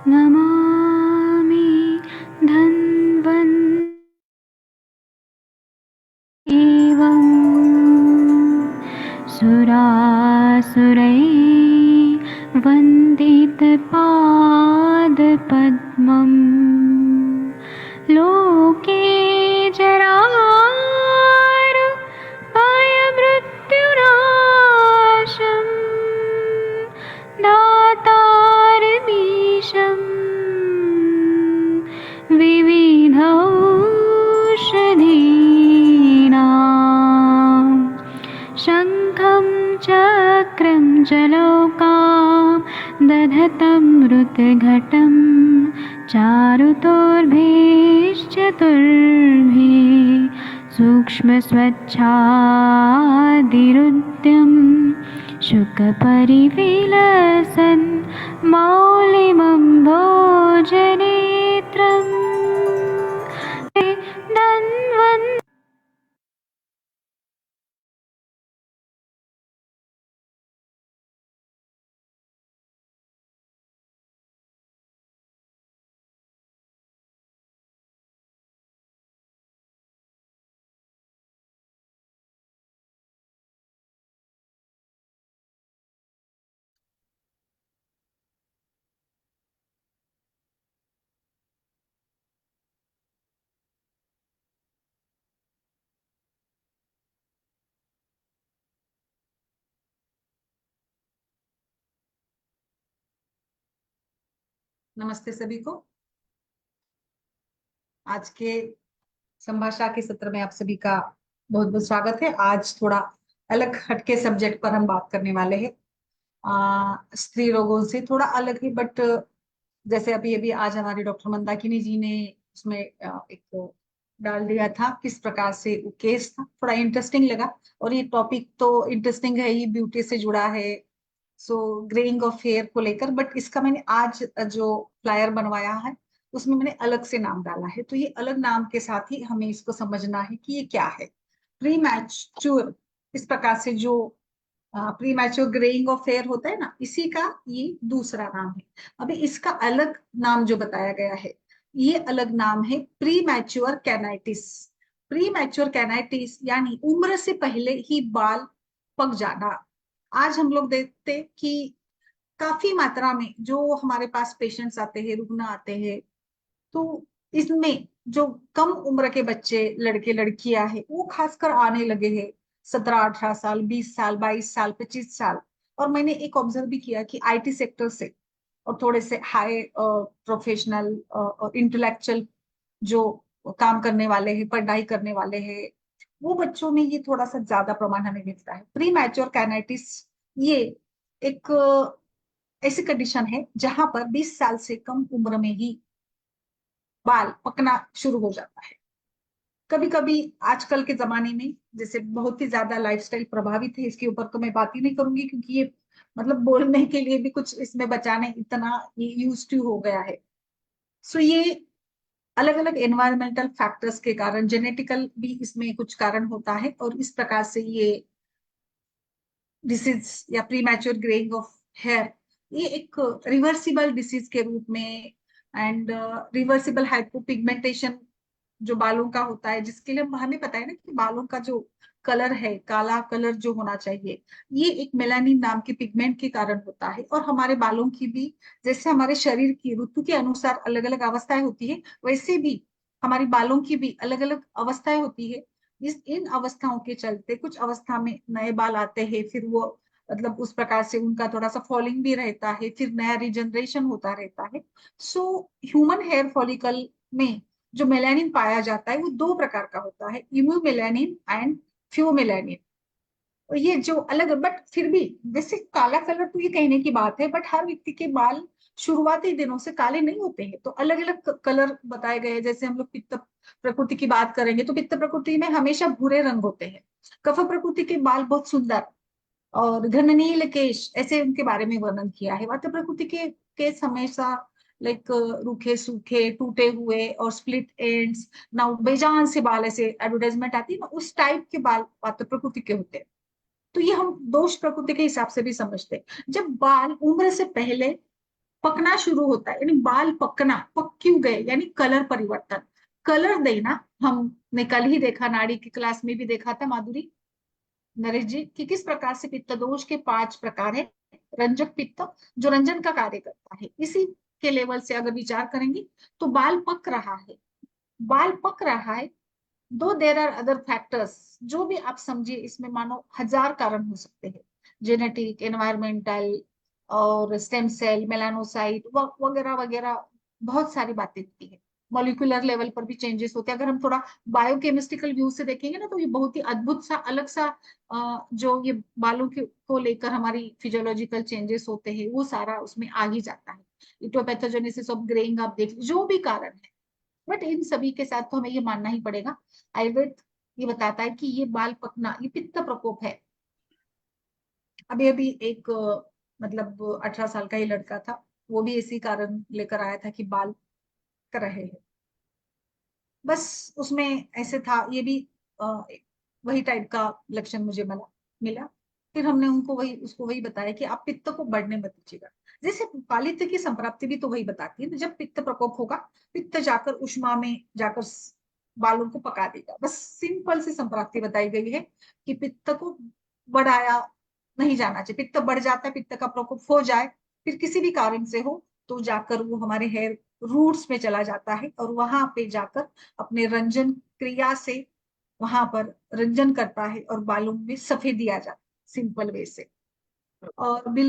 नमामि धन्वन् एवं सुरासुरै वन्दितपादपद्मं लोके जरामृत्युनाशं दातारमीशं विविधौषधीनां शङ्खं चक्रं जलौकां दधतं मृतघटं चारुतोर्भिश्चतुर्भिः सूक्ष्मस्वच्छादिरुद्यं शुकपरिविलसन् मौलिमं भोजनेत्रम् धन्वन् नमस्ते सभी को। आज के संभाषा के सत्र में आप सभी का बहुत बहुत स्वागत है। आज थोड़ा अलग हटके सब्जेक्ट पर हम बात करने वाले हैं। स्त्री रोगों से थोड़ा अलग है, बट जैसे अभी अभी आज हमारे डॉक्टर मंदाकिनी जी ने उसमें एक डाल दिया था किस प्रकार से वो केस था, थोड़ा इंटरेस्टिंग लगा। और ये टॉपिक तो इंटरेस्टिंग है ही, ब्यूटी से जुड़ा है, सो ग्रेइंग ऑफ हेयर को लेकर। बट इसका मैंने आज जो फ्लायर बनवाया है उसमें मैंने अलग से नाम डाला है। तो ये अलग नाम के साथ ही हमें इसको समझना है कि ये क्या है। प्री मैच्योर, इस प्रकार से जो premature greying of hair होता है ना, इसी का ये दूसरा नाम है। अभी इसका अलग नाम जो बताया गया है, ये अलग नाम है प्री मैच्योर कैनाइटिस। प्री मैच्योर कैनाइटिस यानी उम्र से पहले ही बाल पक जाना। आज हम लोग देखते हैं कि काफी मात्रा में जो हमारे पास पेशेंट्स आते हैं, रुग्ण आते हैं, तो इसमें जो कम उम्र के बच्चे, लड़के लड़कियां हैं, वो खासकर आने लगे हैं। 17-18 साल, 20 साल, 22 साल, 25 साल। और मैंने एक ऑब्जर्व भी किया कि आईटी सेक्टर से और थोड़े से हाई प्रोफेशनल और इंटेलेक्चुअल जो काम करने वाले हैं, पढ़ाई करने वाले हैं, वो बच्चों में ये थोड़ा सा ज्यादा प्रमाण हमें मिलता है। प्री मैच्योर कैनाइटिस ये एक ऐसी कंडीशन है जहां पर 20 साल से कम उम्र में ही बाल पकना शुरू हो जाता है। कभी कभी आजकल के जमाने में जैसे बहुत ही ज्यादा लाइफस्टाइल प्रभावित है, इसके ऊपर तो मैं बात ही नहीं करूंगी क्योंकि ये मतलब बोलने के लिए भी कुछ इसमें बचाने इतना ये यूज टू हो गया है। सो ये अलग अलग एनवायरमेंटल फैक्टर्स के कारण, जेनेटिकल भी इसमें कुछ कारण होता है, और इस प्रकार से ये डिसीज या premature greying of hair ये एक रिवर्सिबल डिसीज के रूप में, एंड रिवर्सिबल हाइपोपिगमेंटेशन जो बालों का होता है, जिसके लिए हमें पता है ना कि बालों का जो कलर है, काला कलर जो होना चाहिए, ये एक मेलानिन नाम के पिगमेंट के कारण होता है। और हमारे बालों की भी, जैसे हमारे शरीर की ऋतु के अनुसार अलग अलग अवस्थाएं होती है, वैसे भी हमारी बालों की भी अलग अलग अवस्थाएं होती है। इन अवस्थाओं के चलते कुछ अवस्था में नए बाल आते हैं, फिर वो मतलब उस प्रकार से उनका थोड़ा सा फॉलिंग भी रहता है, फिर नया रिजनरेशन होता रहता है। सो ह्यूमन हेयर फॉलिकल में जो मेलानिन पाया जाता है वो दो प्रकार का होता है, इम्यूमेलानिन एंड फ्यूमेलानिन। और ये जो अलग, बट फिर भी वैसे काला कलर तो ये कहने की बात है, बट हर व्यक्ति के बाल शुरुआती दिनों से काले नहीं होते हैं। तो अलग अलग कलर बताए गए हैं। जैसे हम लोग पित्त प्रकृति की बात करेंगे तो पित्त प्रकृति में हमेशा भूरे रंग होते हैं। कफ प्रकृति के बाल बहुत सुंदर और घन नील केश, ऐसे उनके बारे में वर्णन किया है। वात प्रकृति के केस हमेशा लाइक रूखे सूखे टूटे हुए और स्प्लिट एंड्स ना, बेजान से बाल, ऐसे एडवर्टाइजमेंट आती है ना, उस टाइप के बाल वात प्रकृति के होते हैं। तो ये हम दोष प्रकृति के हिसाब से भी समझते हैं। जब बाल उम्र से पहले पकना शुरू होता है, यानी बाल पकना, पक क्यों गए, यानी कलर परिवर्तन, कलर देना। हमने कल ही देखा, नाड़ी की क्लास में भी देखा था माधुरी, नरेश जी, कि किस प्रकार से पित्त दोष के 5 प्रकार है। रंजक पित्त, जो रंजन का कार्य करता है, इसी के लेवल से अगर विचार करेंगे तो बाल पक रहा है, बाल पक रहा है। दो देर आर अदर फैक्टर्स, जो भी आप समझिए, इसमें मानो हजार कारण हो सकते हैं, जेनेटिक, एनवायरमेंटल, और स्टेम सेल, मेलानोसाइट वगैरह वगैरह, बहुत सारी बातें होती है। मॉलिक्यूलर लेवल पर भी चेंजेस होते हैं। अगर हम थोड़ा बायोकेमिस्ट्रिकल व्यू से देखेंगे ना, तो ये बहुत ही अद्भुत सा, अलग सा जो ये बालों के को लेकर हमारी फिजियोलॉजिकल चेंजेस होते हैं, वो सारा उसमें आ ही जाता है। इटोपैथोजेनेसिस ऑफ ग्रेइंग, आप देख, जो भी कारण है, बट इन सभी के साथ तो हमें ये मानना ही पड़ेगा, आयुर्वेद ये बताता है कि ये बाल पकना, ये पित्त प्रकोप है। अभी अभी एक मतलब 18 साल का ही लड़का था, वो भी इसी कारण लेकर आया था कि बाल कर रहे हैं, बस उसमें ऐसे था, ये भी वही टाइप का लक्षण मुझे मिला मिला फिर हमने उनको वही उसको वही बताया कि आप पित्त को बढ़ने मत दीजिएगा। जैसे पालित्य की संप्राप्ति भी तो वही बताती है, जब पित्त प्रकोप होगा, पित्त जाकर उष्मा में जाकर बालों को पका देगा। बस सिंपल सी संप्राप्ति बताई गई है कि पित्त को बढ़ाया नहीं जाना चाहिए। पित्त बढ़ जाता है, पित्त का प्रकोप हो जाए, फिर किसी भी कारण से हो, तो जाकर वो हमारे हेयर रूट्स में चला जाता है, और वहां पे जाकर अपने रंजन क्रिया से वहां पर रंजन करता है, और बालों में सफेदी आ जाती है, सिंपल वे से। और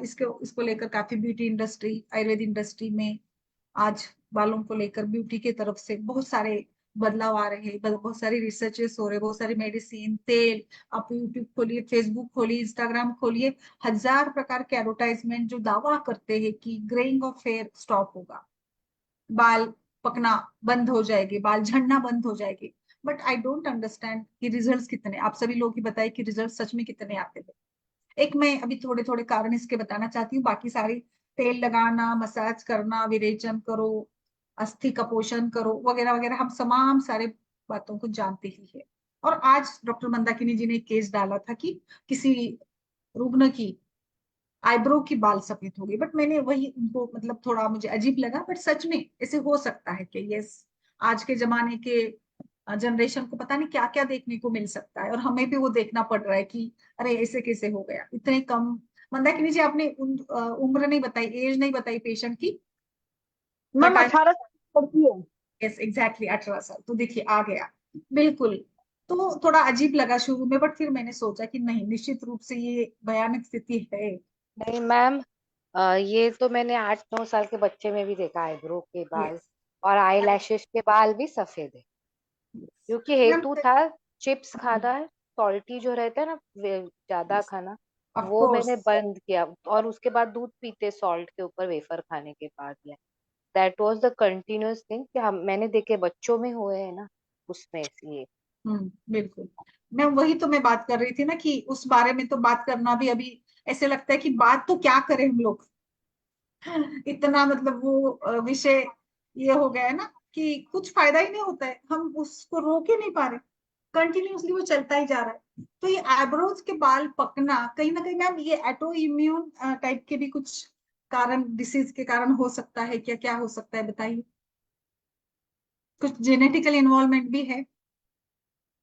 इसको इसको लेकर काफी ब्यूटी इंडस्ट्री, आयुर्वेद इंडस्ट्री में आज बालों को लेकर ब्यूटी की तरफ से बहुत सारे बदलाव आ रहे हैं, बहुत सारी रिसर्चेस हो रहे हैं, बहुत सारी मेडिसिन, तेल। आप यूट्यूब खोलिए, फेसबुक खोलिए, इंस्टाग्राम खोलिए, हजार प्रकार के एडवर्टाइजमेंट जो दावा करते हैं कि ग्रेइंग ऑफ हेयर स्टॉप होगा, बाल पकना बंद हो जाएगी, बाल झड़ना बंद हो जाएगी। बट आई डोंट अंडरस्टैंड कि रिजल्ट्स कितने, आप सभी लोग ही बताइए कि रिजल्ट सच में कितने आते हैं। एक मैं अभी थोड़े थोड़े कारण इसके बताना चाहती हूँ, बाकी सारी तेल लगाना, मसाज करना, विरेचन करो, अस्थि का पोषण करो, वगैरह वगैरह, हम तमाम सारे बातों को जानते ही है। और आज डॉक्टर मंदाकिनी जी ने एक केस डाला था कि किसी रुग्ण की आईब्रो की बाल सफेद हो गई, बट मैंने वही उनको, मतलब थोड़ा मुझे अजीब लगा, बट सच में ऐसे हो सकता है कि यस, आज के जमाने के जनरेशन को पता नहीं क्या क्या देखने को मिल सकता है, और हमें भी वो देखना पड़ रहा है कि अरे ऐसे कैसे हो गया इतने कम। मंदाकिनी जी, आपने उम्र नहीं बताई, एज नहीं बताई पेशेंट की, बट मैम आई, 18 साल की लड़की है। यस एग्जैक्टली 18 साल, तो देखिए आ गया, बिल्कुल। तो थोड़ा अजीब लगा शुरू में, बट फिर मैंने सोचा कि नहीं, निश्चित रूप से ये भयानक स्थिति है। नहीं मैम, ये तो मैंने 8-9 साल के बच्चे में भी देखा, आईब्रो के बाल यस, और आई लैशेस के बाल भी सफेद है। क्योंकि हेतु था चिप्स खाना, सॉल्टी जो रहता है ना, ज्यादा खाना, ऑफ वो कोर्स। मैंने बंद किया। और उसके बाद दूध पीते सॉल्ट के ऊपर, वेफर खाने के बाद। That was the continuous thing कि हम मैंने देखे बच्चों में हुए हैं ना, उसमें इसलिए। बिल्कुल। मैं बात कर रही थी ना कि उस बारे में तो बात करना भी अभी ऐसे लगता है कि बात तो क्या करें हम लोग, इतना मतलब वो विषय ये हो गया है ना कि कुछ फायदा ही नहीं होता है, हम उसको रोक ही नहीं पा रहे, कंटिन्यूअसली वो चलता ही जा रहा है। तो ये आईब्रोज के बाल पकना कहीं ना कहीं मैम, ये एटो इम्यून टाइप के भी कुछ कारण, डिसीज के कारण हो सकता है क्या, क्या हो सकता है बताइए। कुछ जेनेटिकल इन्वॉल्वमेंट भी है,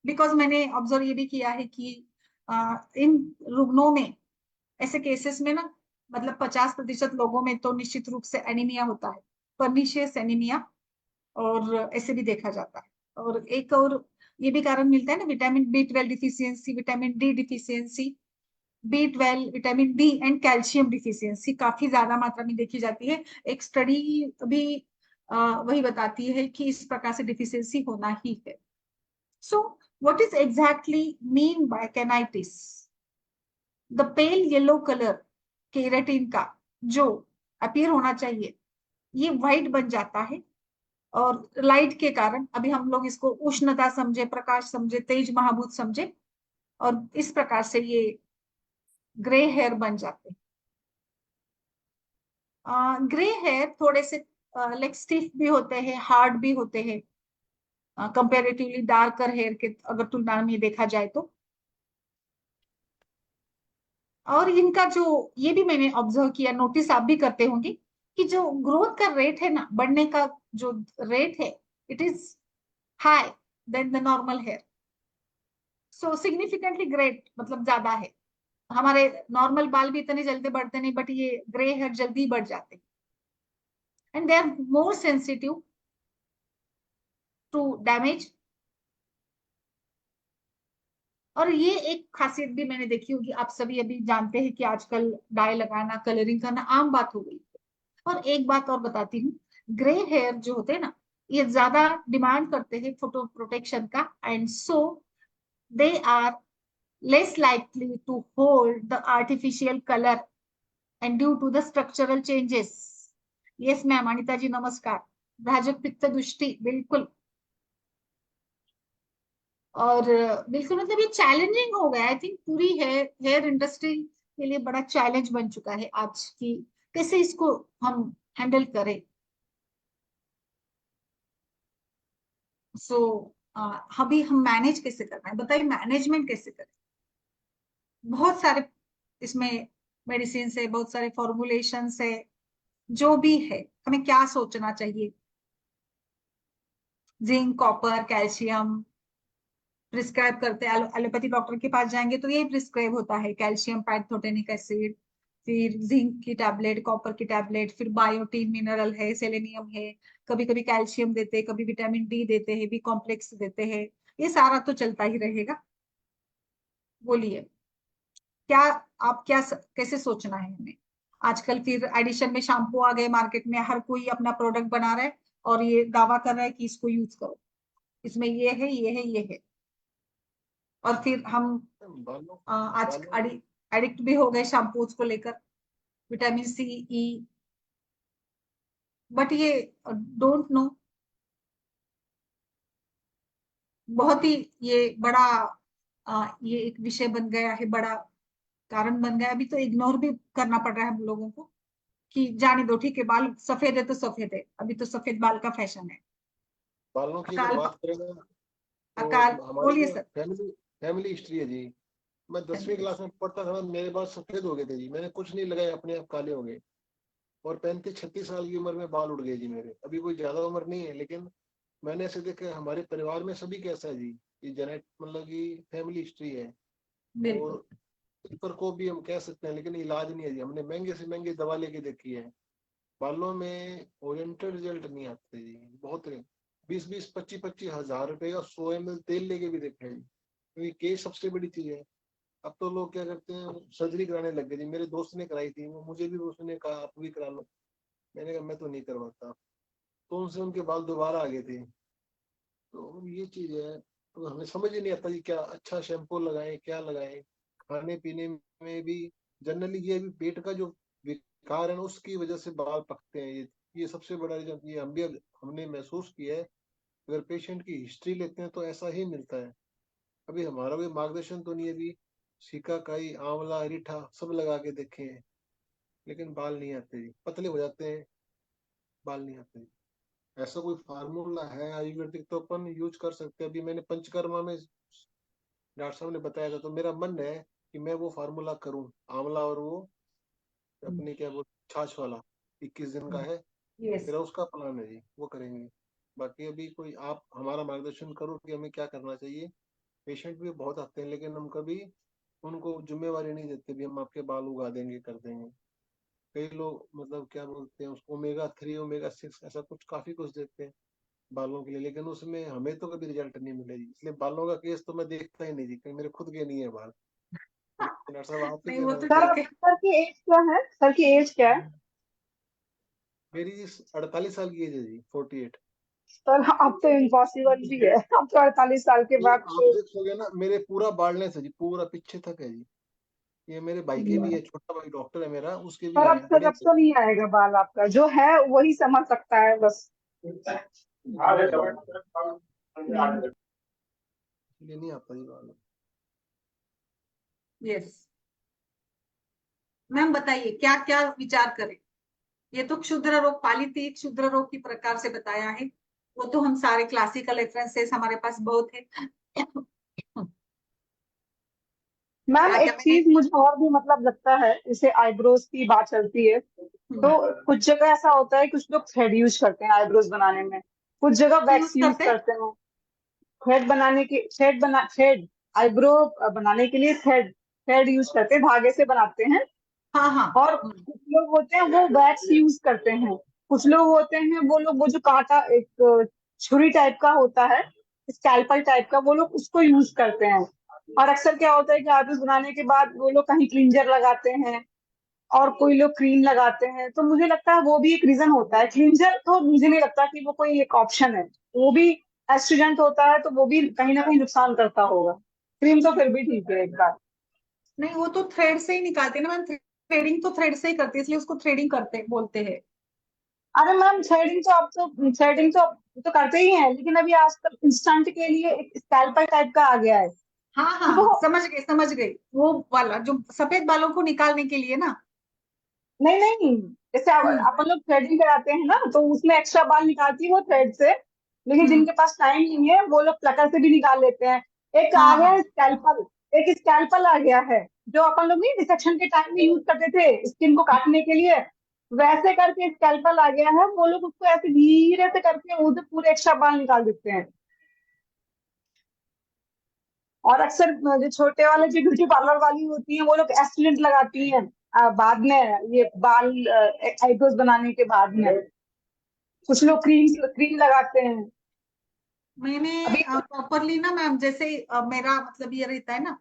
बिकॉज मैंने ऑब्जर्व ये भी किया है कि इन रुग्णों में, ऐसे केसेस में ना, मतलब 50% लोगों में तो निश्चित रूप से एनीमिया होता है, पर्निशियस एनीमिया, और ऐसे भी देखा जाता है। और एक और ये भी कारण मिलता है ना, vitamin B12 deficiency, vitamin D deficiency, B12, vitamin D and calcium deficiency काफी ज्यादा मात्रा में देखी जाती है। एक स्टडी भी वही बताती है कि इस प्रकार से डिफिशियंसी होना ही है। So what is exactly mean by canities? The pale yellow colour keratin का जो अपीयर होना चाहिए, ये व्हाइट बन जाता है, और लाइट के कारण, अभी हम लोग इसको उष्णता समझे, प्रकाश समझे, तेज महाभूत समझे, और इस प्रकार से ये ग्रे हेयर बन जाते हैं। ग्रे हेयर थोड़े से लाइक स्टिफ भी होते हैं, हार्ड भी होते हैं, कंपेरेटिवली डार्कर हेयर के अगर तुलना में देखा जाए तो। और इनका जो, ये भी मैंने ऑब्जर्व किया, नोटिस आप भी करते होंगे कि जो ग्रोथ का रेट है ना, बढ़ने का जो रेट है, it is high then the normal hair. So significantly great, मतलब ज्यादा है। हमारे नॉर्मल बाल भी इतने जल्दी बढ़ते नहीं, बट ये ग्रे हेयर जल्दी बढ़ जाते हैं, and they are more sensitive to damage. और ये एक खासियत भी मैंने देखी होगी, आप सभी अभी जानते हैं कि आजकल डाई लगाना, कलरिंग करना आम बात हो गई है। और एक बात और बताती हूँ, ग्रे हेयर जो होते हैं ना, ये ज्यादा डिमांड करते हैं फोटो प्रोटेक्शन का, and so they are less likely to hold the artificial color and due to the structural changes. Yes ma'am, Anita ji नमस्कार। भ्राजक पित्त दृष्टि, बिल्कुल। और बिल्कुल, मतलब ये चैलेंजिंग हो गया, आई थिंक पूरी हेयर इंडस्ट्री के लिए बड़ा चैलेंज बन चुका है आज की, कैसे इसको हम हैंडल करें। सो अभी हम मैनेज कैसे करना है, बताइए, मैनेजमेंट कैसे करें। बहुत सारे इसमें मेडिसिन है, बहुत सारे फॉर्मुलेशन है, जो भी है, हमें क्या सोचना चाहिए। जिंक, कॉपर, कैल्शियम प्रिस्क्राइब करते हैं, एलोपैथी डॉक्टर के पास जाएंगे तो यही प्रिस्क्राइब होता है, कैल्शियम पैंथोटेनिक एसिड, फिर जिंक की टैबलेट, कॉपर की टैबलेट, फिर बायोटीन मिनरल है, सेलेनियम है, कभी कभी कैल्शियम देते हैं, कभी विटामिन डी देते हैं, बी कॉम्प्लेक्स देते हैं। ये सारा तो चलता ही रहेगा। बोलिए, क्या आप क्या कैसे सोचना है हमें। आजकल फिर एडिशन में शैम्पू आ गए मार्केट में, हर कोई अपना प्रोडक्ट बना रहा है और ये दावा कर रहा है कि इसको यूज करो, इसमें ये है, ये है, ये है। और फिर हम आज एडिक्ट भी हो गए शैम्पूज को लेकर, विटामिन सी, ई, बट ये डोंट नो, बहुत ही ये बड़ा ये एक विषय बन गया है, बड़ा कारण बन गया। अभी तो इग्नोर भी करना पड़ रहा है हम लोगों को, कि जाने दो, ठीक है, बाल सफेद है तो सफेद है, अभी तो सफेद बाल का फैशन है। बालों की अगर अकाल, बात करें ना, अकाल, तो हमारी बोलिए जो सर। फैमिली फैमिली हिस्ट्री है जी। मैं 10वीं क्लास में पढ़ता था, मेरे बाल सफेद हो गए थे जी, मैंने कुछ नहीं लगाया, अपने आप काले हो गए। और 35-36 साल की उम्र में बाल उड़ गए जी मेरे। अभी कोई ज्यादा उम्र नहीं है, लेकिन मैंने ऐसे देखा हमारे परिवार में सभी कैसा है जी, ये जेनेट मतलब कि फैमिली हिस्ट्री है। बिल्कुल। और इस पर को भी हम कह सकते हैं, लेकिन इलाज नहीं है जी। हमने महंगे से महंगी दवा लेके देखी है, बालों में ओरिएंटेड रिजल्ट नहीं आते जी। बहुत 20-20, 25-25 हजार रुपए का 100 ml तेल लेके भी देखा है जी, क्योंकि केस सबसे बड़ी चीज है। अब तो लोग क्या करते हैं, सर्जरी कराने लग गए जी। मेरे दोस्त ने कराई थी, वो मुझे भी उसने कहा आप भी करा लो। मैंने कहा मैं तो नहीं करवाता, तो उनसे उनके बाल दोबारा आ गए थे। तो ये चीज है, तो हमें समझ ही नहीं आता जी क्या अच्छा शैम्पू लगाएं, क्या लगाएं। खाने पीने में भी जनरली ये भी पेट का जो विकार है ना, उसकी वजह से बाल पकते हैं। ये सबसे बड़ा रीजन ये हम भी हमने महसूस किया है। अगर पेशेंट की हिस्ट्री लेते हैं तो ऐसा ही मिलता है। अभी हमारा कोई मार्गदर्शन तो नहीं है, अभी सिकाकाई, आंवला, रीठा सब लगा के देखे हैं, लेकिन बाल नहीं आते जी, पतले हो जाते हैं, बाल नहीं आते जी। ऐसा कोई फार्मूला है आयुर्वेदिक तो अपन यूज कर सकते हैं। अभी मैंने पंचकर्मा में डॉक्टर साहब ने बताया था, तो मेरा मन है कि मैं वो फार्मूला करूं, आंवला और वो अपनी क्या वो छाछ वाला, 21 दिन का है यस। मेरा, उसका प्लान है जी, वो करेंगे। बाकी अभी कोई आप हमारा मार्गदर्शन करो कि हमें क्या करना चाहिए। पेशेंट भी बहुत आते हैं, लेकिन हम कभी उनको जिम्मेवारी नहीं देते भी हम आपके बाल उगा देंगे, कर देंगे। कई लोग मतलब क्या बोलते हैं उसको, ओमेगा 3 ओमेगा 6 ऐसा कुछ काफी कुछ देते हैं बालों के लिए, लेकिन उसमें हमें तो कभी रिजल्ट नहीं मिलेगी। इसलिए बालों का केस तो मैं देखता ही नहीं जी, क्योंकि मेरे खुद के नहीं है बाल। लेकिन डॉक्टर साहब आप ही नहीं, के वो ना तो कि ठीक है। सर की एज क्या है? सर की एज क्या है? मेरी 48 साल की एज है जी, 48। सर अब तो इम्पॉसिबल भी है, अब तो 48 साल के ये बाद आप तो। देखोगे ना, मेरे पूरा बाल्डनेस है जी, पूरा पीछे तक है जी। ये मेरे भाई के भी है, छोटा भाई डॉक्टर है मेरा, उसके भी सर अब है सर बड़े। अब तो नहीं आएगा बाल, आपका जो है वही संभल सकता है बस। इसलिए नहीं आता जी बाल। यस मैम, बताइए क्या क्या विचार करें। ये तो क्षुद्र रोग, पालित क्षुद्र रोग की प्रकार से बताया है, वो तो हम सारे क्लासिकल रेफरेंसेस हमारे पास बहुत है। मैम क्या क्या एक मैंने। चीज मुझे और भी मतलब लगता है, जैसे आईब्रोज की बात चलती है, तो कुछ जगह ऐसा होता है, कुछ लोग थ्रेड यूज करते हैं आईब्रोज बनाने में, कुछ जगह वैक्स यूज करते हैं। करते हैं। थ्रेड आईब्रो बनाने के लिए थ्रेड यूज करते हैं, धागे से बनाते हैं। हाँ हाँ। और कुछ लोग होते हैं वो वैक्स यूज करते हैं। कुछ लोग होते हैं वो लोग, वो जो कांटा एक छुरी टाइप का होता है, स्कैल्पल टाइप का, वो लोग उसको यूज करते हैं। और अक्सर क्या होता है कि आईब्रोज बनाने के बाद वो लोग कहीं क्लींजर लगाते हैं, और कोई लोग क्रीम लगाते हैं। तो मुझे लगता है वो भी एक रीजन होता है। क्लींजर तो मुझे नहीं लगता कि वो कोई एक ऑप्शन है, वो भी एस्ट्रिजेंट होता है, तो वो भी कहीं ना कहीं नुकसान करता होगा। क्रीम तो फिर भी ठीक है एक बार। नहीं, वो तो थ्रेड से ही निकालते हैं ना मैम, थ्रेडिंग तो थ्रेड से ही करते हैं, इसलिए उसको थ्रेडिंग करते बोलते हैं। अरे मैम, थ्रेडिंग तो करते ही हैं, लेकिन अभी आजकल इंस्टेंट के लिए एक स्कैल्पल टाइप का आ गया है। हाँ तो हाँ, समझ गई समझ गई, वो वाला जो सफेद बालों को निकालने के लिए ना। नहीं नहीं, जैसे हम्म अपन लोग थ्रेडिंग कराते हैं ना, तो उसमें एक्स्ट्रा बाल निकालती है वो थ्रेड से। लेकिन हम्म। जिनके पास टाइम नहीं है वो लोग प्लकर से भी निकाल लेते हैं। एक आ हाँ गया हाँ है स्कैल्पल, एक स्कैल्पल आ गया है, जो अपन लोग नहीं डिसेक्शन के टाइम में यूज करते थे स्किन को काटने के लिए। वैसे करके स्कैल्पल आ गया है, वो लोग उसको ऐसे धीरे से करके उधर पूरे एक्स्ट्रा बाल निकाल देते हैं। और अक्सर जो छोटे वाले जो ब्यूटी पार्लर वाली होती हैं वो लोग एस्टेंट लगाती हैं बाद में, ये बाल आईब्रोज बनाने के बाद में। कुछ लोग क्रीम लगाते हैं। मैंने अभी प्रॉपरली ना मैम, जैसे मेरा मतलब ये रहता है ना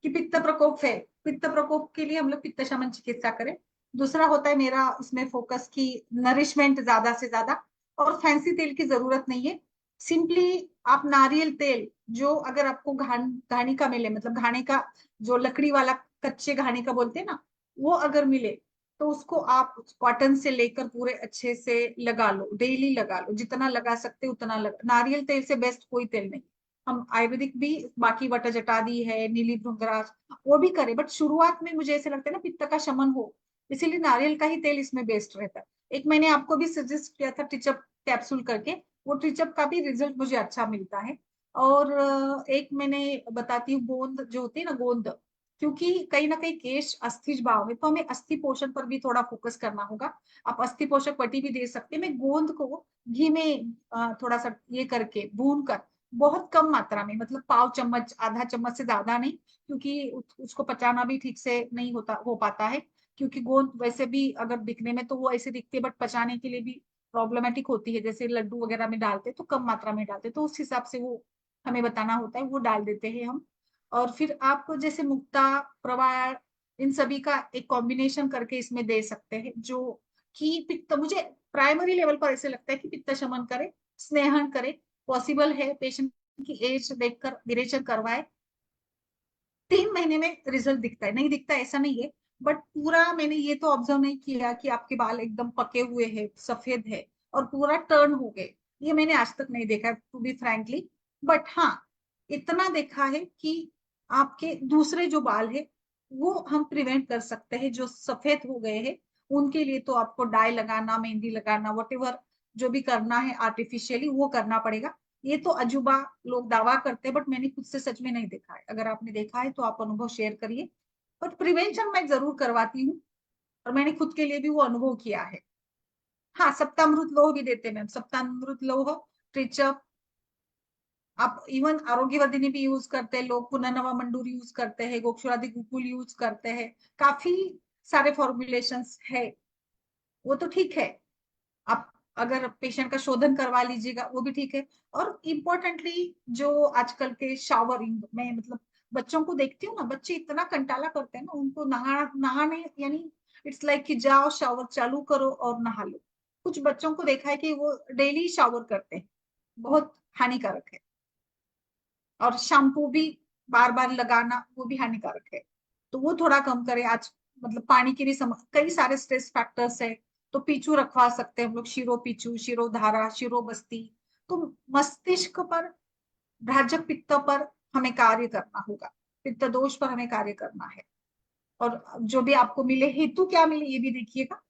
कि पित्त प्रकोप है, पित्त प्रकोप के लिए हम लोग पित्त शमन चिकित्सा करें। दूसरा होता है मेरा इसमें फोकस की नरिशमेंट ज्यादा से ज्यादा, और फैंसी तेल की जरूरत नहीं है। सिंपली आप नारियल तेल, जो अगर आपको घानी का मिले, मतलब घाने का जो लकड़ी वाला, कच्चे घाने का बोलते हैं ना, वो अगर मिले तो उसको आप कॉटन से लेकर पूरे अच्छे से लगा लो, डेली लगा लो, जितना लगा सकते उतना लगा। नारियल तेल से बेस्ट कोई तेल नहीं। हम आयुर्वेदिक भी, बाकी वटजटादी है, नीली भृंगराज, वो भी करें, बट शुरुआत में मुझे ऐसे लगता है ना पित्त का शमन हो, इसीलिए नारियल का ही तेल इसमें बेस्ट रहता है। एक मैंने आपको भी सजेस्ट किया था टिचअप कैप्सूल करके, वो टिचअप का भी रिजल्ट मुझे अच्छा मिलता है। और एक मैंने बताती हूँ, गोंद जो होती है ना, गोंद, क्योंकि कहीं ना कहीं केश अस्थिज भाव है, तो हमें अस्थि पोषण पर भी थोड़ा फोकस करना होगा। आप अस्थि पोषक पट्टी भी दे सकते हैं। मैं गोंद को घी में थोड़ा सा ये करके भून कर, बहुत कम मात्रा में, मतलब पाव चम्मच, आधा चम्मच से ज्यादा नहीं, क्योंकि उसको पचाना भी ठीक से नहीं हो पाता है। क्योंकि गोंद वैसे भी अगर दिखने में तो वो ऐसे दिखती है, बट पचाने के लिए भी प्रॉब्लमेटिक होती है। जैसे लड्डू वगैरह में डालते तो कम मात्रा में डालते, तो उस हिसाब से वो हमें बताना होता है, वो डाल देते हैं हम। और फिर आप जैसे मुक्ता, प्रवाल, इन सभी का एक कॉम्बिनेशन करके इसमें दे सकते हैं, जो कि पित्त, मुझे प्राइमरी लेवल पर ऐसे लगता है कि पित्त शमन करे, स्नेहन करे। पॉसिबल है पेशेंट की एज देखकर विरेचन करवाए, 3 महीने में रिजल्ट दिखता है, नहीं दिखता ऐसा नहीं है। बट पूरा मैंने ये तो ऑब्जर्व नहीं किया कि आपके बाल एकदम पके हुए हैं, सफेद है और पूरा टर्न हो गए, ये मैंने आज तक नहीं देखा टू बी फ्रैंकली। बट हाँ, इतना देखा है कि आपके दूसरे जो बाल है वो हम प्रिवेंट कर सकते हैं, जो सफेद हो गए हैं उनके लिए तो आपको डाई लगाना, मेहंदी लगाना, वट जो भी करना है आर्टिफिशियली वो करना पड़ेगा। ये तो अजूबा लोग दावा करते हैं, बट मैंने खुद से सच में नहीं देखा है। अगर आपने देखा है तो आप अनुभव शेयर करिए। बट प्रिवेंशन मैं जरूर करवाती हूँ, और मैंने खुद के लिए भी वो अनुभव किया है। हाँ, सप्तामृत लोह भी देते हैं मैम, सप्तामृत लोह, ट्रिचअप, आप इवन आरोग्यवर्धिनी भी यूज करते हैं लोग, पुनर्नवा मंडूर यूज करते हैं, गोक्षुरादि गुकुल यूज करते हैं, काफी सारे फॉर्मुलेशंस है, वो तो ठीक है। आप अगर पेशेंट का शोधन करवा लीजिएगा वो भी ठीक है। और इम्पोर्टेंटली जो आजकल के शावरिंग में, मतलब बच्चों को देखती हूँ ना, बच्चे इतना कंटाला करते हैं ना, उनको नहाने यानी इट्स लाइक कि जाओ शावर चालू करो और नहा लो। कुछ बच्चों को देखा है कि वो डेली शावर करते हैं, बहुत हानिकारक है। और शैम्पू भी बार बार लगाना वो भी हानिकारक है, तो वो थोड़ा कम करें। आज मतलब पानी की भी कई सारे स्ट्रेस फैक्टर्स है, तो पीछू रखवा सकते हैं हम लोग, शिरो पीछू, शिरो धारा, शिरो बस्ती। तो मस्तिष्क पर, भ्राजक पित्त पर हमें कार्य करना होगा, पित्त दोष पर हमें कार्य करना है। और जो भी आपको मिले, हेतु क्या मिले ये भी देखिएगा,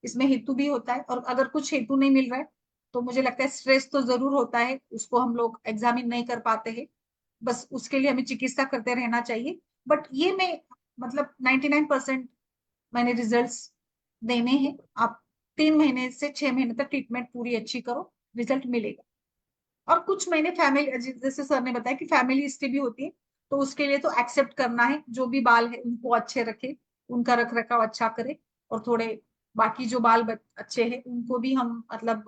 इसमें हेतु भी होता है। और अगर कुछ हेतु नहीं मिल रहा है तो मुझे लगता है स्ट्रेस तो जरूर होता है, उसको हम लोग एग्जामिन नहीं कर पाते हैं, बस उसके लिए हमें चिकित्सा करते रहना चाहिए। बट ये मैं मतलब 99% मैंने रिजल्ट्स देने हैं, आप 3 महीने से 6 महीने तक ट्रीटमेंट पूरी अच्छी करो, रिजल्ट मिलेगा। और कुछ महीने फैमिली, जैसे सर ने बताया कि फैमिली हिस्ट्री भी होती है, तो उसके लिए तो एक्सेप्ट करना है, जो भी बाल है उनको अच्छे रखे, उनका रख रखाव अच्छा करे, और थोड़े बाकी जो बाल अच्छे हैं उनको भी हम मतलब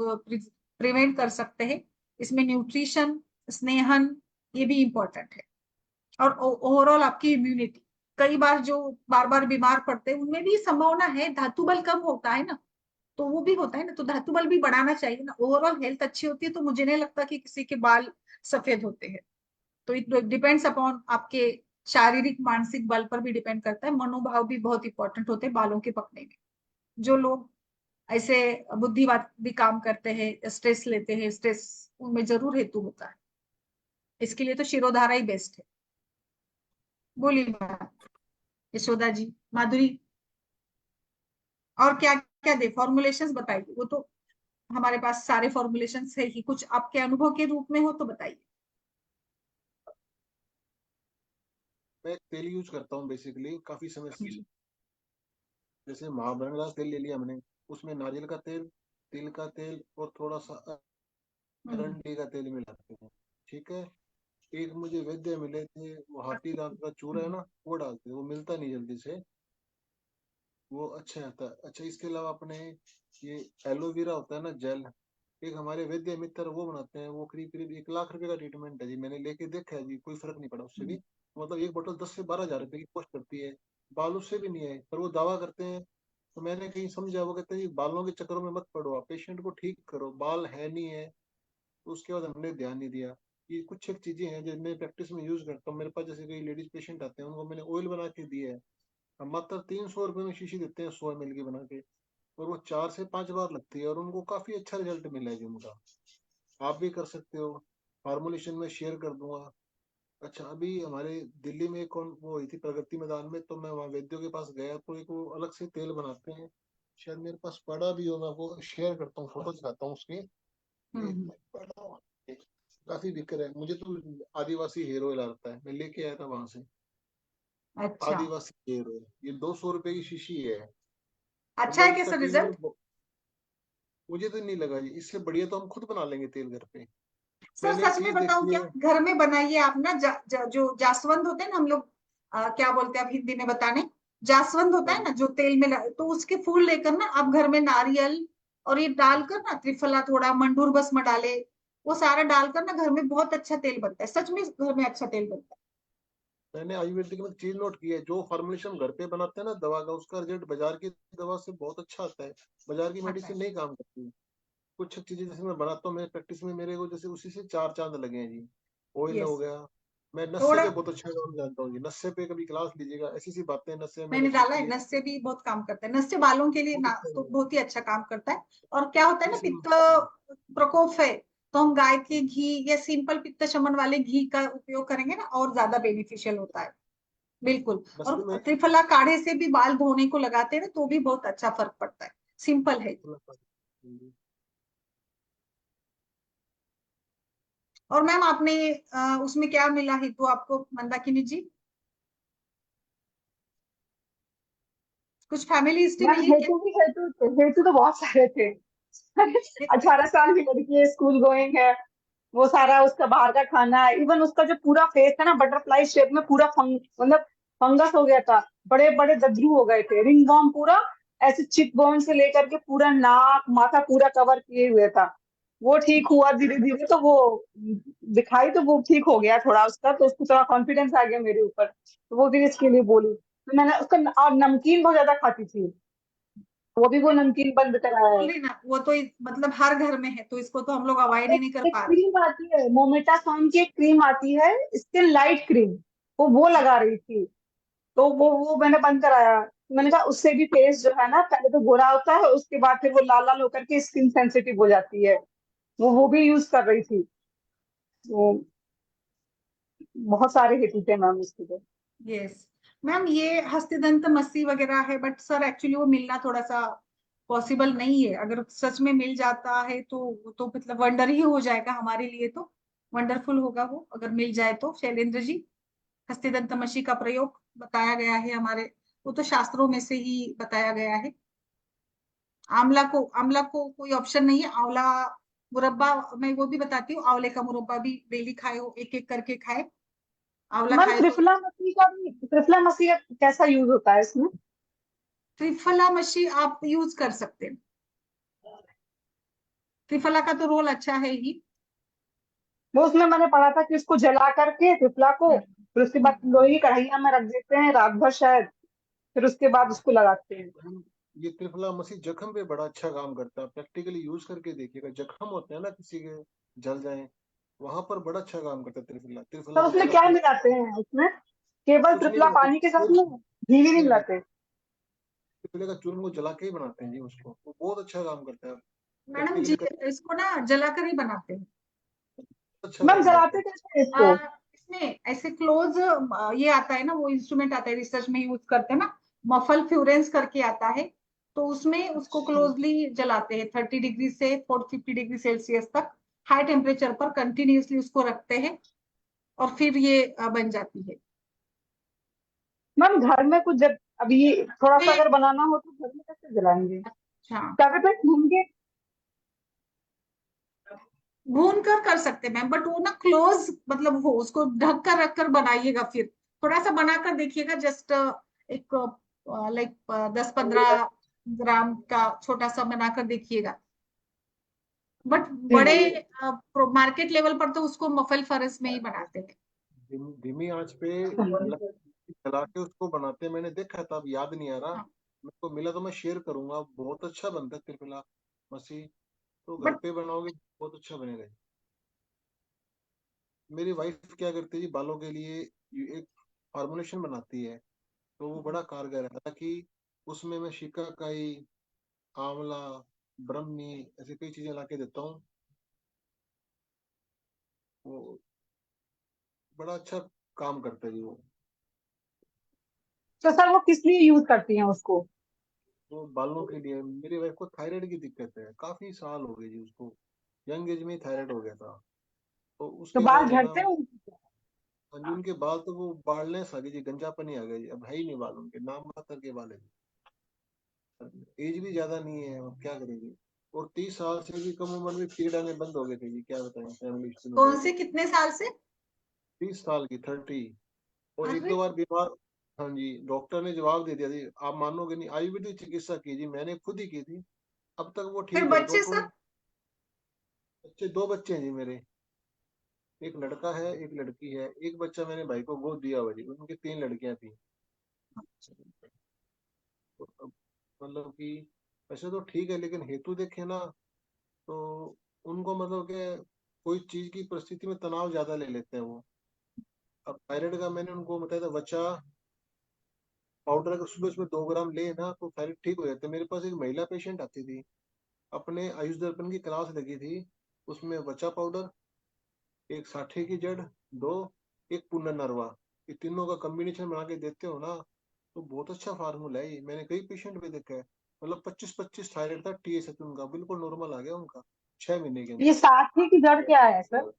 प्रिवेंट कर सकते हैं। इसमें न्यूट्रिशन, स्नेहन, ये भी इम्पोर्टेंट है। और ओवरऑल आपकी इम्यूनिटी, कई बार जो बार बार बीमार पड़ते हैं उनमें भी संभावना है, धातु बल कम होता है ना, तो वो भी होता है ना, तो धातु बल भी बढ़ाना चाहिए ना। ओवरऑल हेल्थ अच्छी होती है तो मुझे नहीं लगता कि किसी के बाल सफेद होते हैं। तो इट डिपेंड्स अपॉन आपके शारीरिक मानसिक बल पर भी डिपेंड करता है। मनोभाव भी बहुत इंपॉर्टेंट होते हैं बालों के पकने में। जो लोग ऐसे बुद्धिवादी काम करते हैं, स्ट्रेस लेते हैं, स्ट्रेस उनमें जरूर हेतु होता है। इसके लिए तो शिरोधारा ही बेस्ट है। बोलिए मैम, यशोदा जी, माधुरी, और क्या क्या दे फॉर्मुलेशंस बताइए। वो तो हमारे पास सारे फॉर्मुलेशंस है ही, कुछ आपके अनुभव के रूप में हो तो बताइए। मैं एक तेल यूज करता हूँ बेसिकली काफी समय से। जैसे महाभृंग तेल ले लिया हमने, उसमें नारियल का तेल, तिल का तेल और थोड़ा सा अरंडी का तेल मिलाते हैं, ठीक है। एक मुझे वैद्य मिले थे, वो हाथी दांत का चूरा है ना, वो डालते हैं, वो मिलता नहीं जल्दी से, वो अच्छा आता है। अच्छा, इसके अलावा अपने ये एलोवेरा होता है ना जेल, एक हमारे वैद्य मित्र वो बनाते हैं, वो करीब करीब 1 लाख रुपए का ट्रीटमेंट है जी। मैंने लेके देखा है जी, कोई फर्क नहीं पड़ा उससे भी। मतलब एक बोतल 10 से 12 हजार रुपए की कॉस्ट करती है, बाल उससे भी नहीं है, पर वो दावा करते हैं। तो मैंने कहीं समझा, वो कहते हैं जी बालों के चक्करों में मत पड़ो, आप पेशेंट को ठीक करो, बाल है नहीं है। तो उसके बाद हमने ध्यान नहीं दिया। ये कुछ एक चीजें हैं जो मैं प्रैक्टिस में यूज करता हूँ। मेरे पास जैसे कोई लेडीज पेशेंट आते हैं, उनको मैंने ऑयल बना के दिया है। हम मात्र 300 रुपए में शीशी देते हैं 100 ml की बना के, और वो 4 से 5 बार लगती है, और उनको काफी अच्छा रिजल्ट मिला है जी उनका। आप भी कर सकते हो, फार्मुलेशन में शेयर कर दूंगा। अच्छा, अभी हमारे दिल्ली में कौन वो हुई थी प्रगति मैदान में, तो मैं वहाँ वैद्यों के पास गया, तो एक वो अलग से तेल बनाते हैं, शायद मेरे पास पड़ा भी हो, मैं आपको शेयर करता हूँ, फोटो दिखाता हूँ उसकी। एक हम्म। मिनट, पड़ा हुआ है। काफी बिक रहा है। मुझे तो आदिवासी हेयर ऑयल आता है, मैं लेके आया था वहां से। अच्छा, आदिवासी हेयर ऑयल, ये 200 रुपए की शीशी है। अच्छा है मतलब इसका कैसा टीम, रिजल्ट? मुझे तो नहीं लगा जी, इससे बढ़िया तो हम खुद बना लेंगे तेल घर पे। सर मैंने एक सच में चीज बताऊं देखी क्या, है। घर में बनाइए आप ना, जो जासवंद होते हैं ना, हम लोग क्या बोलते हैं आप हिंदी में बताने, जासवंद होता हाँ है जी, ना जो तेल में तो उसके फूल लेकर ना आप घर में नारियल और ये डालकर ना, त्रिफला, थोड़ा मंडूर भस्म डाले, वो सारा डालकर ना घर में बहुत अच्छा तेल बनता है। सच में घर में अच्छा तेल बनता है। मैंने आयुर्वेदिक में चीज नोट की है, जो फॉर्मुलेशन घर पे बनाते हैं ना दवा का, उसका रिजल्ट बाजार की दवा से बहुत अच्छा आता है। बाजार की आता है। मेडिसिन नहीं काम करती। कुछ चीजें जैसे मैं बनाता हूँ, मेरे प्रैक्टिस में मेरे को जैसे उसी से 4 चांद लगे हैं जी। ऑयल हो यस। गया। मैं नस्से थोड़ा के बहुत अच्छा काम जानता हूँ जी, नस्से पे कभी क्लास लीजिएगा, ऐसी सी बातें नस्से मैंने मैंने डाला सीखी है, है। नस से भी बहुत काम करता है, नस से बालों के लिए बहुत ना अच्छा तो है। बहुत ही अच्छा काम करता है। और क्या होता है ना, इस पित्त प्रकोप है, तो हम गाय के घी या सिंपल पित्त शमन वाले घी का उपयोग करेंगे ना, और ज्यादा बेनिफिशियल होता है। बिल्कुल। और नस्से में त्रिफला काढ़े से भी बाल धोने को लगाते हैं ना, तो भी बहुत अच्छा फर्क पड़ता है। सिंपल है। और मैम आपने उसमें क्या मिला है तो आपको, मंदाकिनी जी, कुछ फैमिली हिस्ट्री मैम मिली क्या? हेतु भी हेतु तो बहुत सारे थे। 18 साल की लड़की है, स्कूल गोइंग है, वो सारा उसका बाहर का खाना है, इवन उसका जो पूरा फेस है ना बटरफ्लाई शेप में, पूरा मतलब फंगस हो गया था, बड़े बड़े दद्रू हो गए थे, रिंग वर्म पूरा, ऐसे चिक बोन से लेकर के पूरा नाक माथा पूरा कवर किए हुए था। वो ठीक हुआ धीरे धीरे, तो वो दिखाई तो वो ठीक हो गया थोड़ा उसका, तो उसको थोड़ा कॉन्फिडेंस आ गया मेरे ऊपर, तो वो भी इसके लिए बोली। तो मैंने उसका और नमकीन बहुत ज्यादा खाती थी, वो भी वो नमकीन बंद कराया है। बोल रही ना, वो तो मतलब हर घर में है, तो इसको तो हम लोग अवॉइड ही एक नहीं कर एक पा रहे। क्रीम आती है, मोमेटासोन की एक क्रीम आती है, स्किन लाइट क्रीम, वो लगा रही थी, तो वो मैंने बंद कराया। मैंने कहा उससे भी फेस जो है ना, पहले तो गोरा होता है, उसके बाद फिर वो लाल लाल होकर के स्किन सेंसिटिव हो जाती है। वो भी यूज कर रही थी। तो बहुत सारे हिट थे मैम उसके तो। यस मैम, ये हस्तिदंत मस्सी वगैरह है, बट सर एक्चुअली वो मिलना थोड़ा सा पॉसिबल नहीं है। अगर सच में मिल जाता है तो वो तो मतलब वंडर ही हो जाएगा हमारे लिए, तो वंडरफुल होगा वो अगर मिल जाए तो। शैलेंद्र जी, हस्तिदंत मसी का प्रयोग बताया गया है हमारे, वो तो शास्त्रों में से ही बताया गया है। आंवला को कोई ऑप्शन नहीं है। आंवला मुरब्बा, मैं वो भी बताती हूँ, आंवले का मुरब्बा भी डेली खाए, हो एक एक करके खाए। आंवला मैम खाए तो त्रिफला मसी का कैसा यूज होता है इसमें? त्रिफला मच्छी आप यूज कर सकते हैं। त्रिफला का तो रोल अच्छा है ही। वो उसमें मैंने पढ़ा था कि उसको जला करके त्रिफला को, फिर उसके बाद लोहे की कढ़ाइया में रख देते हैं रात भर शायद, फिर उसके बाद उसको लगाते हैं। ये त्रिफला मसीह जख्म पे बड़ा अच्छा काम करता है, प्रैक्टिकली यूज करके देखिएगा। जख्म होते हैं ना किसी के, जल जाए, वहां पर बड़ा अच्छा काम करता है त्रिफला। त्रिफला तो को उसमें जला क्या के मिलाते हैं उसमें? केवल कुछ नहीं त्रिफला बनाते, पानी के साथ में, घी भी नहीं नहीं नहीं, मिलाते? त्रिफले का चूर्ण को जला के ही बनाते हैं जी उसको, वो बहुत अच्छा काम करता है। मैडम प्रैक्टिकली जी इसको ना जलाकर ही बनाते हैं। अच्छा मैम काम करता जलाते है। कैसे हैं इसको? इसमें ऐसे क्लोज ये आता है ना, वो इंस्ट्रूमेंट आता है, रिसर्च में यूज करते हैं ना, मफल फ्यूरेंस करके आता है। तो उसमें उसको क्लोजली जलाते हैं 30 डिग्री से 40-50 डिग्री सेल्सियस तक हाई टेम्परेचर पर कंटिन्यूअसली उसको रखते हैं, और फिर ये बन जाती है। मैम घर में कुछ जब अभी थोड़ा सा ये अगर बनाना हो तो घर में कैसे जलाएंगे? अच्छा, तवे पे भून भून कर सकते हैं मैम, बट वो ना क्लोज मतलब हो, उसको ढक कर रख कर बनाइएगा। फिर थोड़ा सा बनाकर देखिएगा, जस्ट एक लाइक 10-15 ग्राम का छोटा सा बनाकर देखिएगा। बट बड़े के? मार्केट लेवल पर तो उसको मफल फरस में ही बनाते हैं। धीमी आंच पे जला के उसको बनाते हैं, मैंने देखा था, अब याद नहीं आ रहा। हाँ, मेरे को मिला तो मैं शेयर करूंगा, बहुत अच्छा बनता है त्रिफला मसीह। तो घर बट पे बनाओगे बहुत अच्छा बनेगा। मेरी वाइफ क्या करती है जी, बालों के लिए ये एक फॉर्मुलेशन बनाती है, तो वो बड़ा कारगर है। हालांकि उसमें मैं शिकाकाई, आंवला, ब्रह्मी, ऐसी कई चीजें ला के देता हूँ। वो बड़ा अच्छा काम करता है जी वो। तो सर वो किस लिए यूज करती हैं उसको? वो बालों के लिए। मेरी वाइफ को थायराइड की दिक्कत है, काफी साल हो गए जी उसको, यंग एज में ही थायराइड हो गया था। तो तो उसके बाल बाद है ना, झड़ते हैं उनके? हाँ जी, उनके बाल तो वो बालनेस आ गई जी, गंजापन ही आ गया जी, अब है ही नहीं बाल उनके, नाम मात्र के बाल है जी। एज भी ज्यादा नहीं है, अब क्या करेंगे। और 30 साल से भी कम उम्र में पीरियड आने बंद हो गए थे जी, क्या बताएं फैमिली हिस्ट्री में कौन देख से के। कितने साल से? 30 साल की, 30। और एक अरे दो बार बीमार। हाँ जी, डॉक्टर ने जवाब दे दिया जी, आप मानोगे नहीं, आयुर्वेदिक चिकित्सा की जी, मैंने खुद ही की थी, अब तक वो फिर ठीक है। बच्चे डॉक्टर, सर? बच्चे, 2 बच्चे हैं जी मेरे, एक लड़का है एक लड़की है। एक बच्चा मैंने भाई को गोद दिया हुआ जी, उनकी 3 लड़कियां थी। तो अब मतलब कि वैसे तो ठीक है, लेकिन हेतु देखे ना, तो उनको मतलब कि कोई चीज की परिस्थिति में तनाव ज्यादा ले लेते हैं वो। अब थायराइड का मैंने उनको बताया था, बच्चा पाउडर अगर सुबह सुबह 2 ग्राम ले ना तो थायराइड ठीक हो जाता है। मेरे पास एक महिला पेशेंट आती थी, अपने आयुष दर्पण की क्लास लगी थी, उसमें बच्चा पाउडर, एक साठे की जड़, दो, एक पुनर्नरवा, ये तीनों का कॉम्बिनेशन बना के देते हो ना, तो बहुत अच्छा फार्मूला है ये। मैंने कई पेशेंट पे देखा है, मतलब 25-25 थायराइड था, टीएसएच उनका बिल्कुल नॉर्मल आ गया उनका 6 महीने के ये अंदर। साथी की जड़ क्या है सर?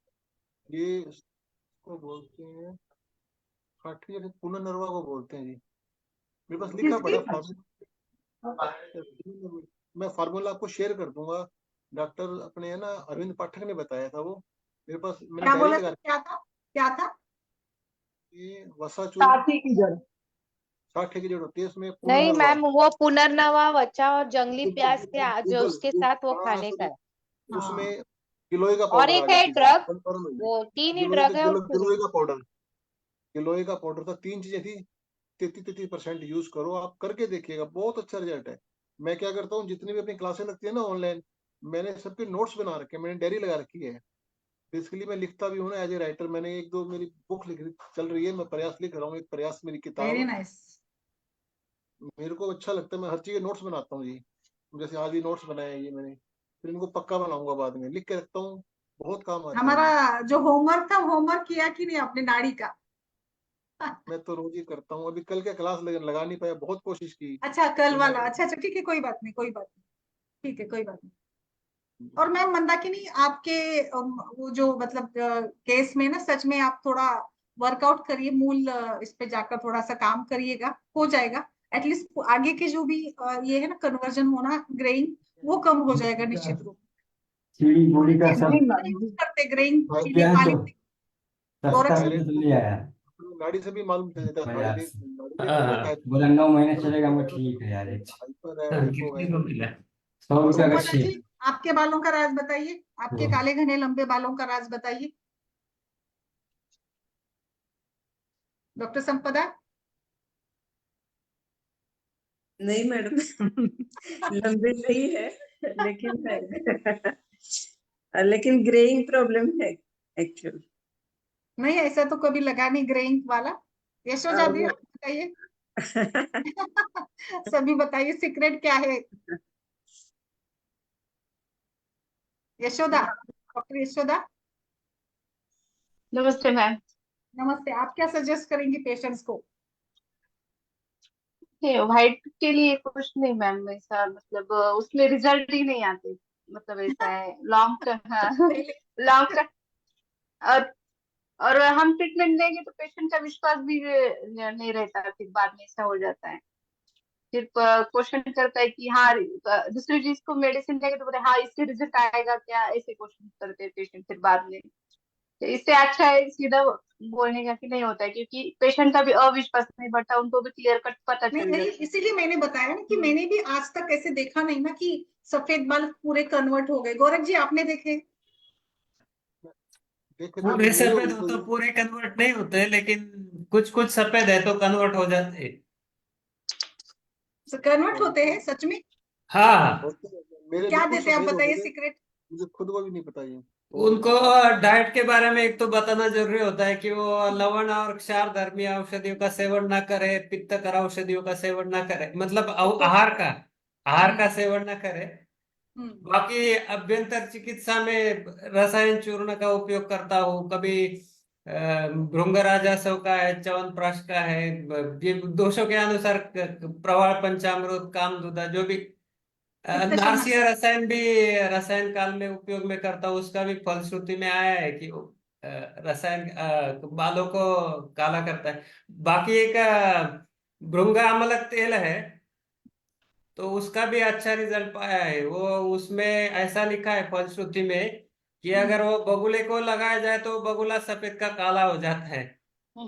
ये इसको बोलते हैं, साठे या पुनर्नरवा को बोलते हैं जी। मेरे पास लिखा किसकी? पड़ा फार्मूला, मैं फार्मूला आपको शेयर कर दूंगा। डॉक्टर अपने है ना अरविंद पाठक ने बताया था वो, मेरे पास मैंने क्या डायरी बोला लगा था, रखी क्या था, क्या था? है। ये वसा चूर्ण, साथी की जड़। 60 की जरूरत होती है, उसमें नहीं पुनर्नरवा। मैम, वो पुनर्नवा, वचा और जंगली प्याज के जो गूगल उसके साथ वो हाँ खाने का है। हाँ, उसमें गिलोय का और पाउडर आ एक गया है पीछे, ड्रग, कंफर्म है। वो 3 ही गिलोय का ड्रग है उसको। गिलोय का पाउडर, गिलोय का पाउडर था, 3 चीजें थी, 33% यूज करो, आप करके देखिएगा, बहुत अच्छा रिजल्ट है। मैं क्या करता हूँ, जितनी भी अपनी क्लासें लगती है ना ऑनलाइन, मैंने सबके नोट्स बना रखे हैं, मैंने डायरी लगा रखी है। बेसिकली मैं लिखता भी हूँ ना एज ए राइटर, मैंने एक दो मेरी बुक लिख चल रही है, मैं प्रयास लिख रहा हूँ, एक प्रयास मेरी वेरी किताब। नाइस। मेरे को अच्छा लगता है, मैं हर चीज के नोट्स बनाता हूँ जी। जैसे आज भी नोट्स बनाए हैं ये मैंने, फिर इनको पक्का बनाऊंगा, बाद में लिख के रखता हूँ, बहुत काम आते हैं हमारा जी। जो होमवर्क था, होमवर्क किया कि नहीं आपने नाड़ी का? मैं तो रोज ही करता हूँ, अभी कल क्या क्लास लगा नहीं पाया, बहुत कोशिश की अच्छा, कल कि वाला, मैंने। अच्छा अच्छा, ठीक है, कोई बात नहीं, कोई बात नहीं, ठीक है, कोई बात नहीं। और मैम मंदाकिनी, आपके वो जो मतलब केस में ना, सच में आप थोड़ा वर्कआउट करिए, मूल इस पे जाकर थोड़ा सा काम करिएगा, हो जाएगा। एटलीस्ट आगे के जो भी ये है ना कन्वर्जन होना ग्रेइंग, वो कम हो जाएगा निश्चित रूप सीढ़ी बूढ़ी का से। सब यूज करते ग्रेइंग हाँ, के लिए क्या काली तो मिट्टी। सस्ता गोरख डायरेक्ट दूध ले आया नाड़ी से भी मालूम चल जाता है, यार। नाड़ी में हाँ, कौन है, बोला 9 महीने चलेगा। मैं ठीक है यार। हाइपर है, हाइपो है। कितने को मिला? 100 रुपया का संपदा 6। जी, आपके बालों का राज बताइए, आपके काले घने लंबे बालों का राज बताइए डॉक्टर संपदा। नहीं मैडम, लंबे नहीं है, लेकिन है। लेकिन ग्रेइंग प्रॉब्लम है एक्चुअल। नहीं ऐसा तो कभी लगा नहीं ग्रेइंग वाला। यशोदा दी आप बताइए। सभी बताइए सीक्रेट क्या है। यशोदा, डॉक्टर यशोदा नमस्ते मैम। नमस्ते। आप क्या सजेस्ट करेंगी पेशेंट्स को। व्हाइट के लिए कुछ नहीं मैम, ऐसा मतलब उसमें रिजल्ट ही नहीं आते, मतलब ऐसा है लॉन्ग टर्म। हाँ, पहले लॉन्ग टर्म। और और हम ट्रीटमेंट देंगे तो पेशेंट का विश्वास भी नहीं रहता, फिर बाद में ऐसा हो जाता है। फिर क्वेश्चन करता है कि हाँ, दूसरी चीज को मेडिसिन देंगे तो बोले हाँ इससे रिजल्ट आएगा क्या, ऐसे क्वेश्चन करते हैं पेशेंट फिर बाद में। तो इससे अच्छा है सीधा बोलने का कि नहीं होता है, क्योंकि पेशेंट का भी अविश्वास नहीं बढ़ता, उनको भी क्लियर कट पता नहीं चल नहीं, जाता है। इसीलिए मैंने बताया ना कि मैंने भी आज तक ऐसे देखा नहीं ना कि सफेद बाल पूरे कन्वर्ट हो गए। गोरख जी आपने देखे। देखे तो पूरे नहीं है सफेद हो उनको। तो पूरे कन्वर्ट नहीं होते, लेकिन कुछ कुछ सफेद है तो कन्वर्ट हो जाते हैं। कन्वर्ट होते हैं सच में। हाँ, मेरे क्या बिल्कुल देते हैं आप सफेद हो बताइए गए थे, सीक्रेट। मुझे खुद को भी नहीं पता ये। उनको डाइट के बारे में एक तो बताना जरूरी होता है कि वो लवण और क्षार धर्मी औषधियों का सेवन ना करे, पित्तकर औषधियों का सेवन ना करे, मतलब आहार का सेवन ना करे। हम्म, बाकी अभ्यंतर चिकित्सा में रसायन चूर्ण का उपयोग करता हूँ कभी। भृंगराजासव का है, च्यवनप्राश का है। ये दोषों के अनुसार प्रवाल पंचामृत, कामदूधा, जो भी पित्त नासिया शमन। रसायन भी रसायन काल में उपयोग में करता हूँ। उसका भी फलश्रुति में आया है कि वो रसायन बालों को काला करता है। बाकी एक भृंगा अमलक तेल है, तो उसका भी अच्छा रिजल्ट पाया है। वो उसमें ऐसा लिखा है फलश्रुति में कि अगर वो बगुले को लगाया जाए तो बगुला सफेद का काला हो जाता है। तो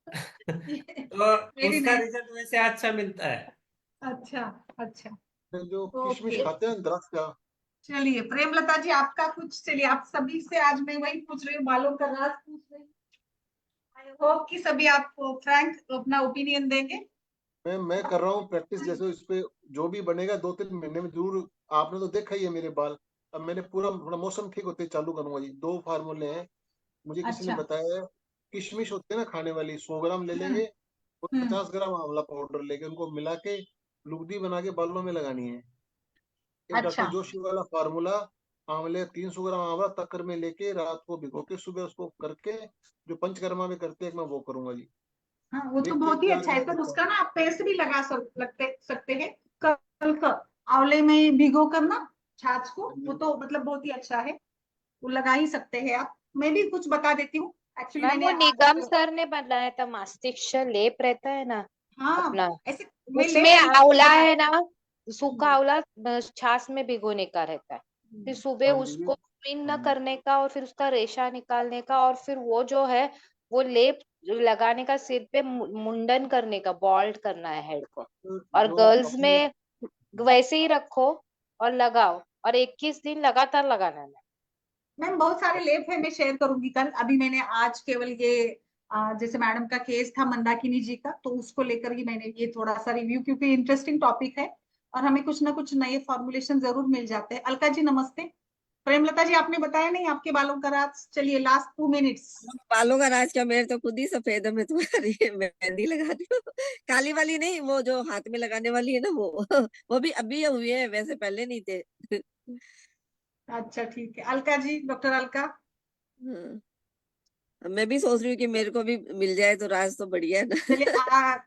वेरी उसका नाइस। रिजल्ट वैसे अच्छा मिलता है। अच्छा अच्छा। फिर जो किशमिश ओके, खाते हैं द्राक्ष का, चलिए प्रेमलता जी आपका कुछ। चलिए आप सभी से आज मैं वही पूछ रही हूँ, बालों का राज पूछ रही हूँ। आई होप कि सभी आपको फ्रैंक अपना ओपिनियन देंगे। मैं कर रहा हूँ प्रैक्टिस। जैसे इस पे जो भी बनेगा 2-3 महीने में जरूर। आपने तो देखा ही है मेरे बाल। अब मैंने पूरा थोड़ा मौसम ठीक होते ही चालू करूंगा जी। 2 फार्मूले हैं, मुझे किसी ने अच्छा। बताया है। किशमिश होते हैं ना खाने वाली, 100 ग्राम ले हम्म लेंगे और हम्म 50 ग्राम आंवला पाउडर लेके उनको मिला के लुगदी बना के बालों में लगानी है। एक डॉक्टर अच्छा जोशी वाला फार्मूला, आंवले 300 ग्राम आंवला तकर में लेके रात को भिगो के सुबह उसको करके जो पंचकर्मा में करते हैं, एक मैं वो करूंगा जी। हाँ, वो तो देखते हैं बहुत ही क्या अच्छा है रिजल्ट सर। आता है। उसका ना आप पेस्ट भी लगा सकते हैं। कल का आंवले में भिगो करना छाछ को, हाँ वो जी। तो मतलब बहुत ही अच्छा है। वो लगा ही सकते हैं आप। मैं भी कुछ बता देती हूँ। एक्चुअली मैम वो मैंने निगम आज, सर ने बनाया था मस्तिष्क लेप रहता है ना हाँ अपना, ऐसे मैं उसमें लेप नहीं आंवला बताया। है ना, सूखा आंवला छाछ में भिगोने का रहता है। फिर सुबह हाँ जी उसको क्लीन न करने का और फिर उसका रेशा निकालने का और फिर वो जो है वो लेप लगाने का, सिर पे मुंडन करने का, बॉल्ड करना है हेड को। और जो गर्ल्स अपने में वैसे ही रखो और लगाओ और 21 दिन लगातार लगाना है। मैम बहुत सारे लेप है, मैं शेयर करूंगी कल। अभी मैंने आज केवल ये जैसे मैडम का केस था मंदाकिनी जी का, तो उसको लेकर ही मैंने ये थोड़ा सा रिव्यू, क्योंकि इंटरेस्टिंग टॉपिक है और हमें कुछ ना कुछ नए फॉर्मुलेशन जरूर मिल जाते हैं। अलका जी नमस्ते। प्रेमलता जी आपने बताया नहीं आपके बालों का राज। चलिए लास्ट 2 मिनट्स। बालों का राज क्या, मेरे तो खुद ही सफेद है। मैं तुम्हारी मेहंदी लगा रही हूँ, काली वाली नहीं, वो जो हाथ में लगाने वाली है ना वो। वो भी अभी हुई है, वैसे पहले नहीं थे। अच्छा ठीक है। अलका जी, डॉक्टर अलका। हाँ, मैं भी सोच रही हूँ कि मेरे को भी मिल जाए तो राज तो बढ़िया है ना। चलिए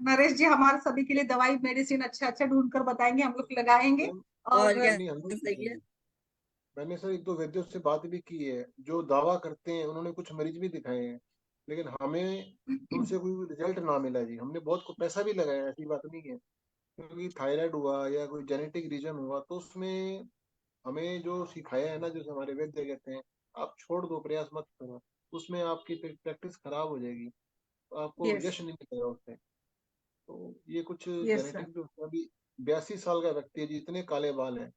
नरेश जी हमारे सभी के लिए दवाई मेडिसिन अच्छा अच्छा ढूंढ कर बताएंगे, हम लोग लगाएंगे। मैम, और और क्या, नहीं, हम लोग सही है। मैंने सर 1-2 वैद्यों से बात भी की है जो दावा करते हैं। उन्होंने कुछ मरीज भी दिखाए हैं, लेकिन हमें उनसे कोई रिजल्ट ना मिला जी। हमने बहुत को पैसा भी लगाया, ऐसी बात नहीं है, क्योंकि थायराइड हुआ या कोई जेनेटिक रीजन हुआ तो उसमें हमें जो सिखाया है ना, जो हमारे वैद्य कहते हैं, आप छोड़ दो, प्रयास मत करो, उसमें आपकी प्रैक्टिस खराब हो जाएगी, तो आपको यस, यश नहीं मिलेगा उससे। तो ये कुछ यस सर। जेनेटिक जो अभी 82 साल का व्यक्ति है जी, इतने काले बाल है,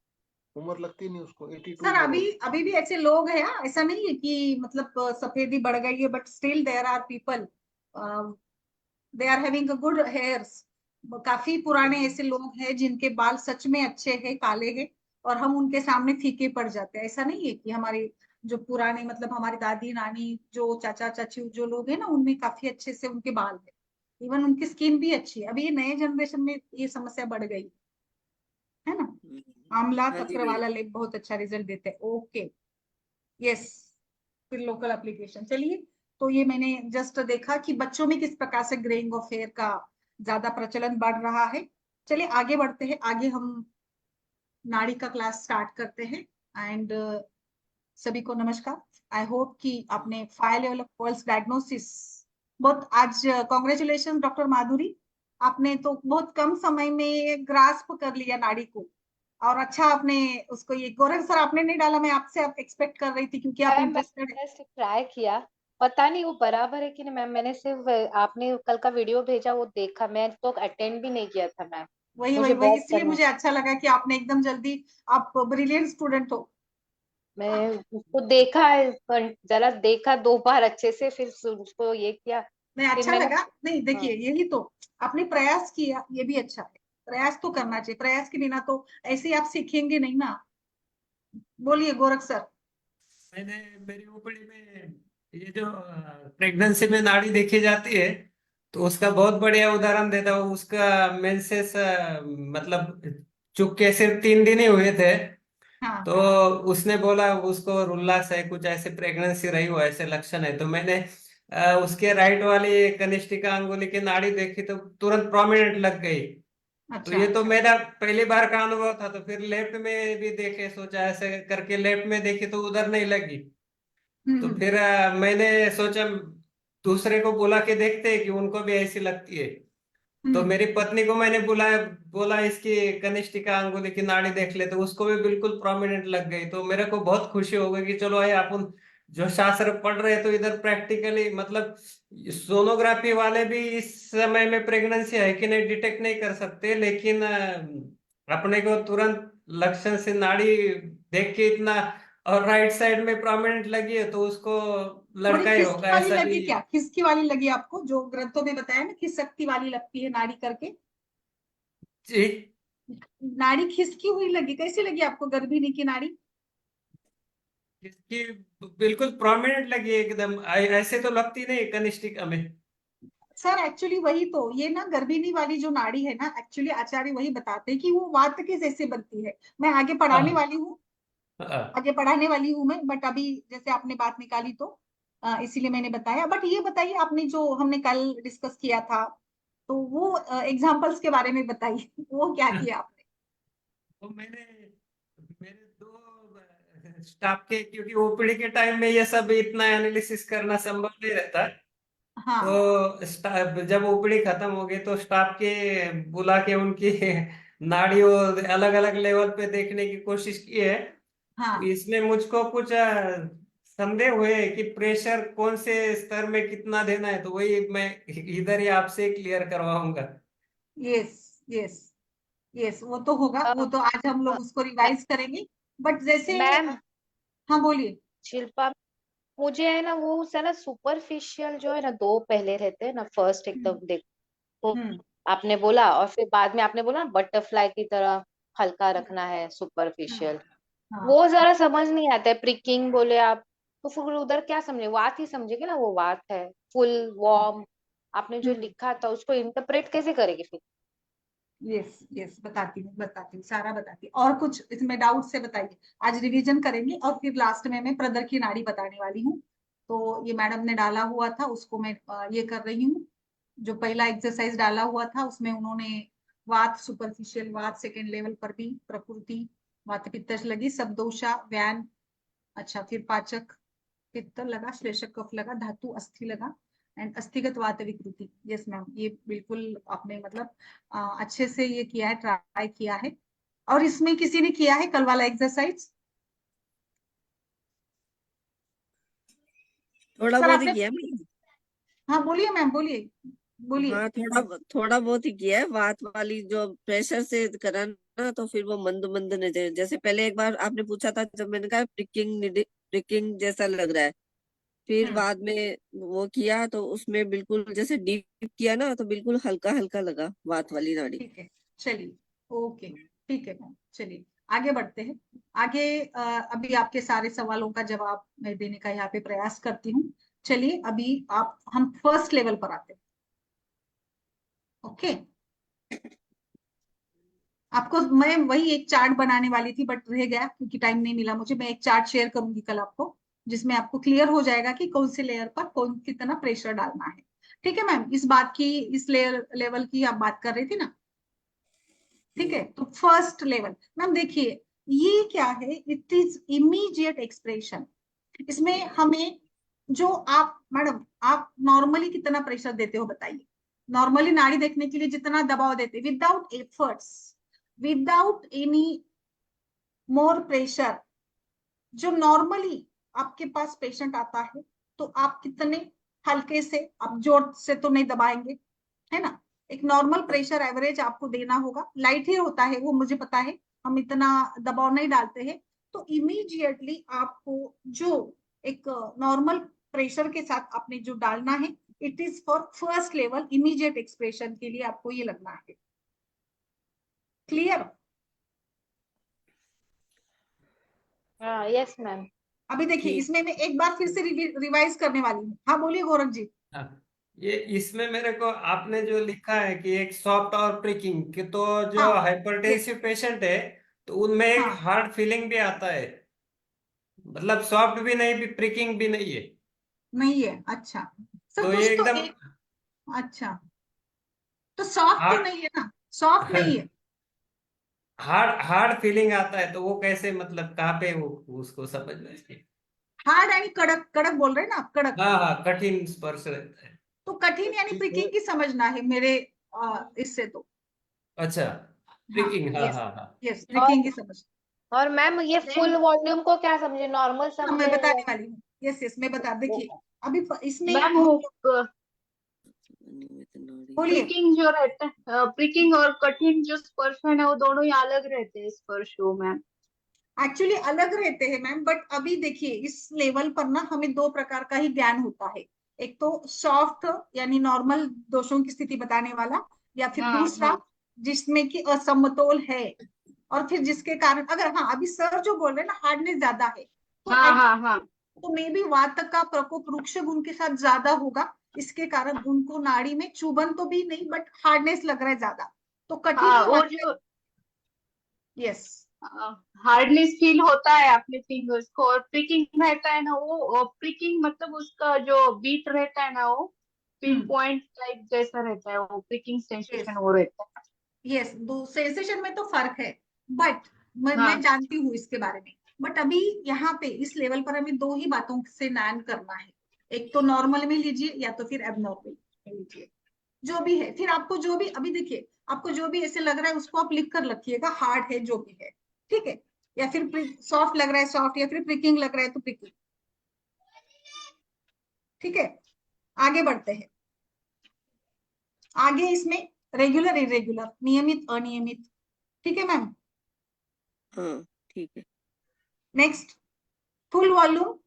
उम्र लगती नहीं उसको, 82 सर ईयर अभी ओल्ड। अभी भी ऐसे लोग हैं, हाँ? ऐसा नहीं है कि मतलब सफेदी बढ़ गई है, but still there are people, they are having a good hairs. काफी पुराने ऐसे लोग हैं जिनके बाल सच में अच्छे हैं, काले हैं, और हम उनके सामने फीके पड़ जाते हैं। ऐसा नहीं है कि हमारे जो पुराने मतलब हमारी दादी नानी जो चाचा चाची जो लोग हैं ना, उनमें काफी अच्छे से उनके बाल है, इवन उनकी स्किन भी अच्छी है। अभी ये नए जनरेशन में ये समस्या बढ़ गई है ना। आंवला हाँ जी कक्कर भैया। वाला लेप बहुत अच्छा रिजल्ट देते हैं। Okay, yes. फिर लोकल एप्लीकेशन, चलिए। तो ये मैंने जस्ट देखा कि बच्चों में किस प्रकार से ग्रेइंग ऑफ हेयर का ज्यादा प्रचलन बढ़ रहा है। चलिए आगे बढ़ते हैं, आगे हम नाड़ी का क्लास स्टार्ट करते हैं। एंड सभी को नमस्कार। आई होप कि आपने file level of pulse diagnosis बहुत आज, कॉन्ग्रेचुलेशन डॉक्टर माधुरी, आपने तो बहुत कम समय में ग्रास्प कर लिया नाड़ी को, और अच्छा आपने उसको, ये गोरख सर आपने नहीं डाला, मैं आपसे आप एक्सपेक्ट कर रही थी क्योंकि आप मैम इंटरेस्टेड है। मैंने सिर्फ ट्राई किया, पता नहीं वो बराबर है कि नहीं मैम। मैंने सिर्फ आपने कल का वीडियो भेजा वो देखा, मैं तो अटेंड भी नहीं किया था मैम। वही वही मुझे वही, बहुत इसलिए करना, मुझे अच्छा लगा कि आपने एकदम जल्दी, आप ब्रिलियंट स्टूडेंट हो। मैं उसको देखा है, जरा देखा 2 बार अच्छे से, फिर उसको ये किया, नहीं फिर अच्छा मैंने। लगा, नहीं हाँ, देखिए यही तो, आपने प्रयास किया, ये भी अच्छा है। प्रयास तो करना चाहिए, प्रयास के बिना तो ऐसे ही आप सीखेंगे नहीं ना। बोलिए गोरख सर। मैंने मेरी ओपीडी में ये जो प्रेगनेंसी में नाड़ी देखी जाती है, तो उसका बहुत बढ़िया उदाहरण देता हूँ। उसका मेंसेस मतलब चुपके सिर्फ 3 दिन ही हुए थे, हाँ तो उसने बोला उसको रुल्लास है, कुछ ऐसे प्रेगनेंसी रही हो, ऐसे लक्षण है। तो मैंने उसके राइट वाली कनिष्ठिका अंगुली की नाड़ी देखी तो तुरंत प्रोमिनेंट लग गई। तो अच्छा ये तो अच्छा। मेरा पहली बार का अनुभव था। तो फिर लेफ्ट में भी देखे, सोचा ऐसे करके लेफ्ट में देखी तो उधर नहीं लगी। तो हम्म। फिर मैंने सोचा दूसरे को बुला के देखते हैं कि उनको भी ऐसी लगती है। तो हम्म। मेरी पत्नी को मैंने बुलाया, बोला इसकी कनिष्ठिका अंगुली की नाड़ी देख ले, तो उसको भी बिल्कुल प्रोमिनेंट लग गई। तो मेरे को बहुत खुशी हो गई कि चलो ये अपन जो शास्त्र पढ़ रहे हैं तो इधर प्रैक्टिकली मतलब सोनोग्राफी वाले भी इस समय में प्रेगनेंसी है कि नहीं डिटेक्ट नहीं कर सकते, लेकिन अपने को तुरंत लक्षण से नाड़ी देख के इतना, और राइट साइड में प्रोमिनेंट लगी है तो उसको थोड़ी लड़का ही खिसकी होगा वाली ऐसा भी। लगी क्या, खिसकी वाली लगी आपको, जो ग्रंथों में बताया ना खिसकती वाली लगती है नाड़ी करके, जी, नाड़ी खिसकी हुई लगी, कैसी लगी आपको गर्भिणी की नाड़ी? इसकी बिल्कुल प्रोमिनेंट लगी है एकदम, ऐसे तो लगती नहीं कनिष्ठिका में। सर एक्चुअली वही तो, ये ना गर्भिणी वाली जो नाड़ी है ना, एक्चुअली आचार्य वही बताते हैं कि वो वात के जैसे बनती है। मैं आगे पढ़ाने हाँ, वाली हूँ, हाँ। आगे पढ़ाने वाली हूँ मैं, बट अभी जैसे आपने बात निकाली तो इसीलिए मैंने बताया। बट ये बताइए, आपने जो हमने कल डिस्कस किया था, तो वो एग्जाम्पल्स के बारे में बताइए, वो क्या किया आपने? तो मैंने मेरे दो स्टाफ के, क्योंकि ओपीडी के टाइम में ये सब इतना एनालिसिस करना संभव नहीं रहता। हाँ तो स्टाफ जब ओपीडी खत्म हो गई तो स्टाफ के बुला के उनकी नाड़ियों अलग अलग लेवल पे देखने की कोशिश की है। तो हाँ। इसमें मुझको कुछ संदेह हुए कि प्रेशर कौन से स्तर में कितना देना है, तो वही मैं इधर ही आपसे क्लियर करवाऊंगा। यस यस यस, वो तो होगा, वो तो आज हम लोग उसको रिवाइज करेंगे। बट जैसे मैम हाँ बोलिए। शिल्पा, मुझे है ना वो सारा सुपरफिशियल जो है ना, 2 पहले रहते हैं ना, फर्स्ट हम्म। एकदम देखो हम्म। आपने बोला, और फिर बाद में आपने बोला बटरफ्लाई की तरह हल्का रखना है हाँ सुपरफिशियल, हाँ। वो जरा समझ नहीं आता है। प्रिकिंग बोले आप, तो फिर उधर क्या समझे, वात ही समझेगे ना, वो वात है फुल वार्म, आपने जो हम्म। लिखा था उसको इंटरप्रेट कैसे करेगी फिर। यस यस, बताती हूँ सारा बताती हूँ, और कुछ इसमें डाउट से बताइए। आज रिवीजन करेंगे और फिर लास्ट में मैं प्रदर की नाड़ी बताने वाली हूँ। तो ये मैडम ने डाला हुआ था, उसको मैं ये कर रही हूँ। जो पहला एक्सरसाइज डाला हुआ था उसमें उन्होंने वात सुपरफिशियल वात सेकेंड लेवल पर भी, प्रकृति वात पित्तश लगी, सबदोषा व्यान, अच्छा फिर पाचक पित्त लगा, श्लेषक कफ लगा, धातु अस्थि लगा, एंड अस्थिगत वात विकृति। यस मैम, ये बिल्कुल आपने मतलब अच्छे से ये किया है, ट्राई किया है। और इसमें किसी ने किया है कल वाला एक्सरसाइज? थोड़ा सर बहुत ही आपने, किया है। हाँ बोलिए मैम, बोलिए बोलिए। हाँ, थोड़ा बहुत ही किया है। बात वाली जो प्रेशर से करा ना, तो फिर वो मंद मंद नजर, जैसे पहले एक बार आपने पूछा था जब मैंने कहा प्रिकिंग जैसा लग रहा है, फिर बाद में वो किया तो उसमें बिल्कुल जैसे डीप किया ना, तो बिल्कुल हल्का हल्का लगा बात वाली नाड़ी। ठीक है, चलिए, ओके, ठीक है मैम, चलिए आगे बढ़ते हैं। आगे अभी आपके सारे सवालों का जवाब मैं देने का यहाँ पे प्रयास करती हूँ। चलिए अभी हम फर्स्ट लेवल पर आते हैं। ओके, आपको मैं वही एक चार्ट बनाने वाली थी बट रह गया क्योंकि टाइम नहीं मिला मुझे। मैं एक चार्ट शेयर करूंगी कल आपको, जिसमें आपको क्लियर हो जाएगा कि कौन से लेयर पर कौन कितना प्रेशर डालना है। ठीक है मैम, इस बात की, इस लेवल की आप बात कर रही थी ना? ठीक है, तो फर्स्ट लेवल मैम देखिए, ये क्या है? It is immediate expression. इसमें हमें जो आप मैडम, आप नॉर्मली कितना प्रेशर देते हो बताइए? नॉर्मली नाड़ी देखने के लिए जितना दबाव देते, without efforts, without any more pressure, जो नॉर्मली आपके पास पेशेंट आता है तो आप कितने हल्के से, आप जोर से तो नहीं दबाएंगे, है ना? एक नॉर्मल प्रेशर एवरेज आपको देना होगा। लाइट ही होता है वो, मुझे पता है, हम इतना दबाव नहीं डालते हैं। तो इमीडिएटली आपको जो एक नॉर्मल प्रेशर के साथ आपने जो डालना है, it is for first level immediate expression के लिए आपको ये लगना है। क्लियर? हाँ, यस मैम। अभी देखिए, ठीक। इसमें मैं एक बार फिर से रिवाइज करने वाली हूँ। हाँ बोलिए गोरख जी। हाँ, ये इसमें मेरे को आपने जो लिखा है कि एक सॉफ्ट और प्रिकिंग कि, तो जो हाँ, यस, हाइपरटेंसिव पेशेंट है तो उनमें एक हाँ, हार्ड फीलिंग भी आता है, मतलब सॉफ्ट भी नहीं, भी प्रिकिंग भी नहीं है। नहीं है, अच्छा। सर तो ये कुछ तो एकदम एक, अच्छा, तो सॉफ्ट तो हार्ड नहीं है ना? सॉफ्ट नहीं है। हार्ड हार्ड फीलिंग आता है, तो वो कैसे, मतलब कहाँ पे वो उसको समझना चाहिए? हार्ड यानी कड़क, कड़क बोल रहे हैं ना आप, कड़क। हाँ हाँ, कठिन स्पर्श रहता है। तो कठिन यानी ठीक है। प्रिकिंग की समझना है मेरे इससे तो। अच्छा, हाँ, प्रिकिंग, हाँ यस, हाँ हाँ। यस, और प्रिकिंग की समझ। और मैम ये फुल वॉल्यूम को क्या समझे, नॉर्मल हाँ, मैं समझे बताने या? वाली हूँ। यस यस, मैं बता, देखिए अभी इसमें मैम हम, वो बोलिए। प्रिकिंग जो रहता है, प्रिकिंग और कठिन जो स्पर्श है ना, वो दोनों ही अलग रहते हैं स्पर्श वो मैम। एक्चुअली अलग रहते हैं मैम, बट अभी देखिए इस लेवल पर ना हमें दो प्रकार का ही ज्ञान होता है। एक तो सॉफ्ट यानी नॉर्मल दोषों की स्थिति बताने वाला, या फिर हाँ दूसरा हाँ जिसमें कि असमतोल है, और फिर जिसके कारण, अगर हाँ अभी सर जो बोल रहे हैं ना हार्डनेस ज्यादा है, तो हाँ आई हाँ हाँ तो मे बी वात का प्रकोप रुक्ष गुण के साथ ज्यादा होगा। इसके कारण उनको नाड़ी में चुभन तो भी नहीं बट हार्डनेस लग रहा है ज्यादा। तो कठिन हाँ, जो वो हार्डनेस, जो यस, हार्डनेस फील होता है अपने फिंगर्स को, और प्रिकिंग रहता है ना, वो प्रिकिंग मतलब उसका जो बीट रहता है ना, वो पिन पॉइंट टाइप जैसा रहता है, वो प्रिकिंग यस, सेंसेशन वो रहता है। यस, दो सेंसेशन में तो फर्क है, बट मैं हाँ जानती हूँ इसके बारे में। बट अभी यहाँ पे इस लेवल पर हमें दो ही बातों से नैन करना है। एक तो नॉर्मल में लीजिए या तो फिर एबनॉर्मल में लीजिए, जो भी है। फिर आपको जो भी, अभी देखिए आपको जो भी ऐसे लग रहा है उसको आप लिख कर रखिएगा, हार्ड है जो भी है, ठीक है? या फिर सॉफ्ट लग रहा है सॉफ्ट, या फिर प्रिकिंग लग रहा है तो प्रिकिंग। ठीक है, आगे बढ़ते हैं। आगे इसमें रेगुलर इरेगुलर, नियमित अनियमित, ठीक है मैम? हाँ, ठीक है। नेक्स्ट, फुल वॉल्यूम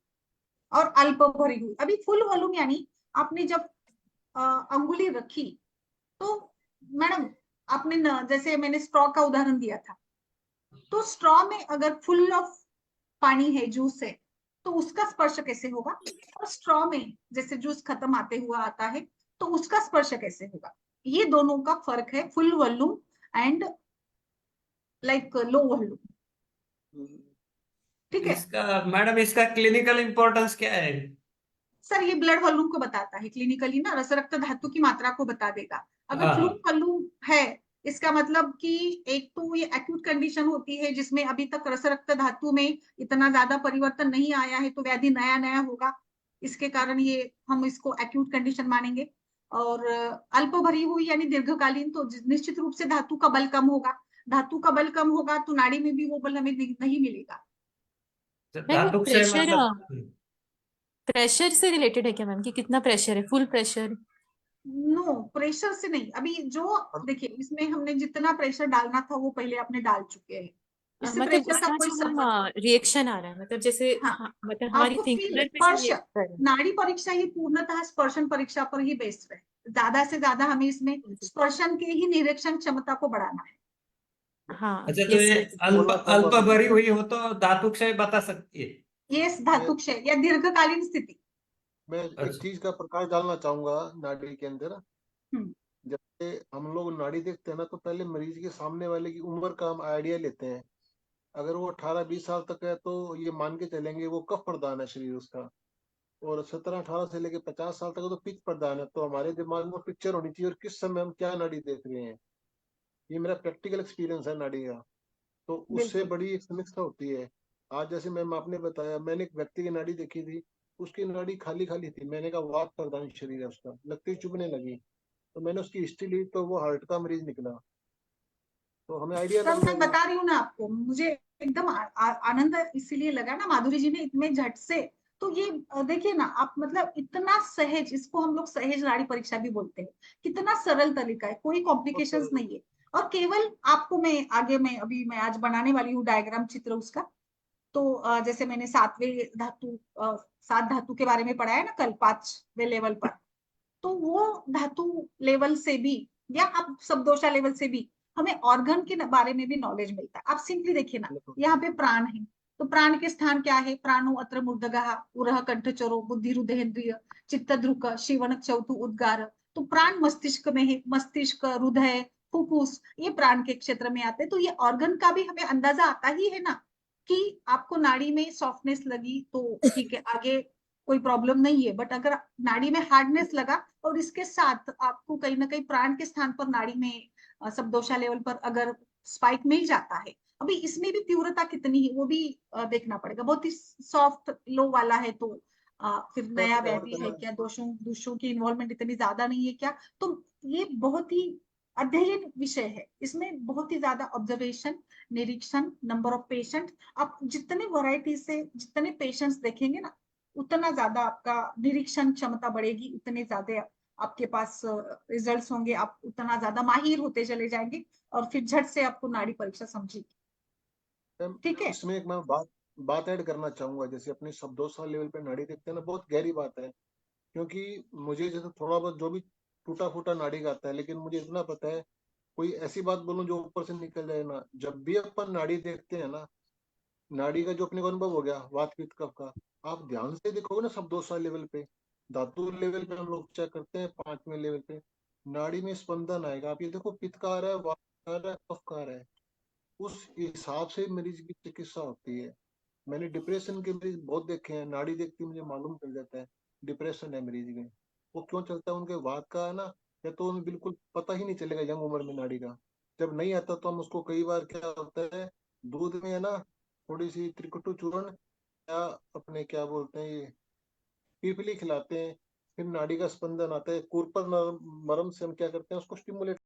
और अल्प भरी हुई। अभी फुल वॉल्यूम यानी आपने जब अंगुली रखी तो मैडम, आपने जैसे मैंने स्ट्रॉ का उदाहरण दिया था, तो स्ट्रॉ में अगर फुल ऑफ पानी है, जूस है, तो उसका स्पर्श कैसे होगा? और स्ट्रॉ में जैसे जूस खत्म आते हुआ आता है तो उसका स्पर्श कैसे होगा? ये दोनों का फर्क है, full volume and like low volume. Hmm. ठीक है इसका मैडम, इसका क्लिनिकल इंपॉर्टेंस क्या है? सर, ये ब्लड वॉल्यूम को बताता है क्लिनिकली ना, रस रक्त धातु की मात्रा को बता देगा। अगर हाँ फ्लू हाँ वॉल्यूम है, इसका मतलब कि एक तो ये एक्यूट कंडीशन होती है जिसमें अभी तक रस रक्त धातु में इतना ज्यादा परिवर्तन नहीं आया है, तो व्याधि नया नया होगा। इसके कारण ये हम इसको एक्यूट कंडीशन मानेंगे। और अल्प भरी हुई यानी दीर्घकालीन, तो निश्चित रूप से धातु का बल कम होगा। धातु का बल कम होगा तो नाड़ी में भी वो बल हमें नहीं मिलेगा। मैम धातु से प्रेशर मतलब प्रेशर से रिलेटेड है क्या मैम, कि कितना प्रेशर है, फुल प्रेशर? नो, प्रेशर से नहीं। अभी जो देखिए, इसमें हमने जितना प्रेशर डालना था वो पहले आपने डाल चुके हैं, इससे मतलब प्रेशर का उसका कोई जो संबंध हम रिएक्शन आ रहा है, मतलब जैसे हाँ, मतलब हमारी आपको फील फिंगर पे जो स्पर्श, रिएक्ट कर रहा नाड़ी परीक्षा ही पूर्णतः स्पर्शन परीक्षा पर ही बेस्ड है। ज्यादा से ज्यादा हमें इसमें है। स्पर्शन के ही निरीक्षण क्षमता को बढ़ाना है। हाँ, अच्छा, तो यस ये सर। अल्प बोलना चाहूंगा अल्प मैं भरी हुई हो तो धातु क्षय बता सकती है। ये धातु क्षय या दीर्घकालीन स्थिति। मैं एक अच्छा। चीज का प्रकाश डालना चाहूंगा नाड़ी के अंदर। हम्म, जैसे हम लोग नाड़ी देखते हैं ना, तो पहले मरीज के सामने वाले की उम्र का हम आइडिया लेते हैं। अगर वो 18-20 साल तक है तो ये मान के चलेंगे वो कफ प्रदान है शरीर उसका। और 17-18 से लेके 50 साल तक है तो पित्त प्रदान है। तो हमारे दिमाग में पिक्चर होनी चाहिए और किस समय हम क्या नाड़ी देख रहे हैं। ये मेरा प्रैक्टिकल एक्सपीरियंस है नाड़ी का। तो उससे बिल्कुल। बड़ी एक समीक्षा होती है। आज जैसे मैम आपने बताया, मैंने एक व्यक्ति की नाड़ी देखी थी, उसकी नाड़ी खाली खाली थी। मैंने कहा वात प्रधान शरीर है उसका, लगती ही चुभने लगी। तो मैंने उसकी हिस्ट्री ली तो वो हार्ट का मरीज निकला। तो हमें आइडिया तब लग गया मैं जी। बता रही हूँ ना आपको, मुझे एकदम आनंद इसीलिए लगा ना माधुरी जी ने इतने झट से। तो ये देखिए ना आप, मतलब इतना सहज, इसको हम लोग सहज नाड़ी परीक्षा भी बोलते हैं। कितना सरल तरीका है, कोई बहुत कॉम्प्लिकेशंस सरल है। नहीं है। और केवल आपको मैं आगे, मैं आज बनाने वाली हूँ डायग्राम चित्र उसका। तो जैसे मैंने सात धातु के बारे में पढ़ाया ना कल 5वें लेवल पर। तो वो धातु लेवल से भी, या आप सबदोषा लेवल से भी, हमें ऑर्गन के बारे में भी नॉलेज मिलता है। आप सिंपली देखिए ना, यहाँ पे प्राण है, तो प्राण के स्थान क्या है? प्राणो अत्र मूर्धगः उरः कंठचरो बुद्धि हृदयेन्द्रिय चित्त ध्रुक शिवन चौथु उद्गार। तो प्राण मस्तिष्क में है, मस्तिष्क, हृदय, फुफ्फुस, ये प्राण के क्षेत्र में आते हैं। तो ये ऑर्गन का भी हमें अंदाजा आता ही है ना, कि आपको नाड़ी में सॉफ्टनेस लगी तो ठीक है, आगे कोई प्रॉब्लम नहीं है। बट अगर नाड़ी में हार्डनेस लगा और इसके साथ आपको कहीं ना कहीं प्राण के स्थान पर नाड़ी में सबदोषा लेवल पर अगर स्पाइक मिल जाता है, अभी इसमें भी तीव्रता कितनी है वो भी देखना पड़ेगा। बहुत ही सॉफ्ट लो वाला है तो फिर नया सॉफ्ट कवर व्याधि है करना। क्या, दोषों दोषों की इन्वॉल्वमेंट इतनी ज्यादा नहीं है क्या? तो ये बहुत ही अध्ययन विषय है। इसमें बहुत ही ज्यादा ऑब्जर्वेशन, निरीक्षण, नंबर ऑफ पेशेंट, आप जितने वैरायटी से जितने पेशेंट्स देखेंगे ना, उतना ज्यादा आपका निरीक्षण क्षमता बढ़ेगी, उतने ज्यादा आपके पास रिजल्ट्स होंगे, आप उतना ज्यादा माहिर होते चले जाएंगे और फिर झट से आपको नाड़ी परीक्षा समझेगी। मैम, ठीक है। इसमें एक मैं बात ऐड करना चाहूंगा। जैसे अपने शब्दों लेवल पे नाड़ी देखते हैं ना, बहुत गहरी बात है। क्योंकि मुझे जैसे थोड़ा बहुत जो भी टूटा फूटा नाड़ी का आता है, लेकिन मुझे इतना पता है, कोई ऐसी बात बोलूं जो ऊपर से निकल जाए ना। जब भी अपन नाड़ी देखते हैं ना, नाड़ी का जो अपने को अनुभव हो गया वात पित्त कफ का, आप ध्यान से देखोगे ना शब्दों लेवल पे, धातु लेवल पे हम लोग चेक करते हैं 5वें लेवल पे, नाड़ी में स्पंदन आएगा। आप ये देखो पित्त का आ रहा है, वात का आ रहा है, कफ का आ रहा है। उस हिसाब से मरीज की चिकित्सा होती है। मैंने डिप्रेशन के मरीज बहुत देखे हैं, नाड़ी देखते ही मुझे मालूम चल जाता है डिप्रेशन है मरीज में। वो क्यों चलता है? उनके वात का है ना, या तो उन्हें बिल्कुल पता ही नहीं चलेगा यंग उम्र में नाड़ी का। जब नहीं आता तो हम उसको कई बार क्या होता है, दूध में है ना थोड़ी सी त्रिकुटु चूर्ण या अपने क्या बोलते हैं ये पीपली खिलाते हैं। फिर नाड़ी का स्पंदन आता है, कुरपर मरम से हम क्या करते हैं उसको स्टिमुलेट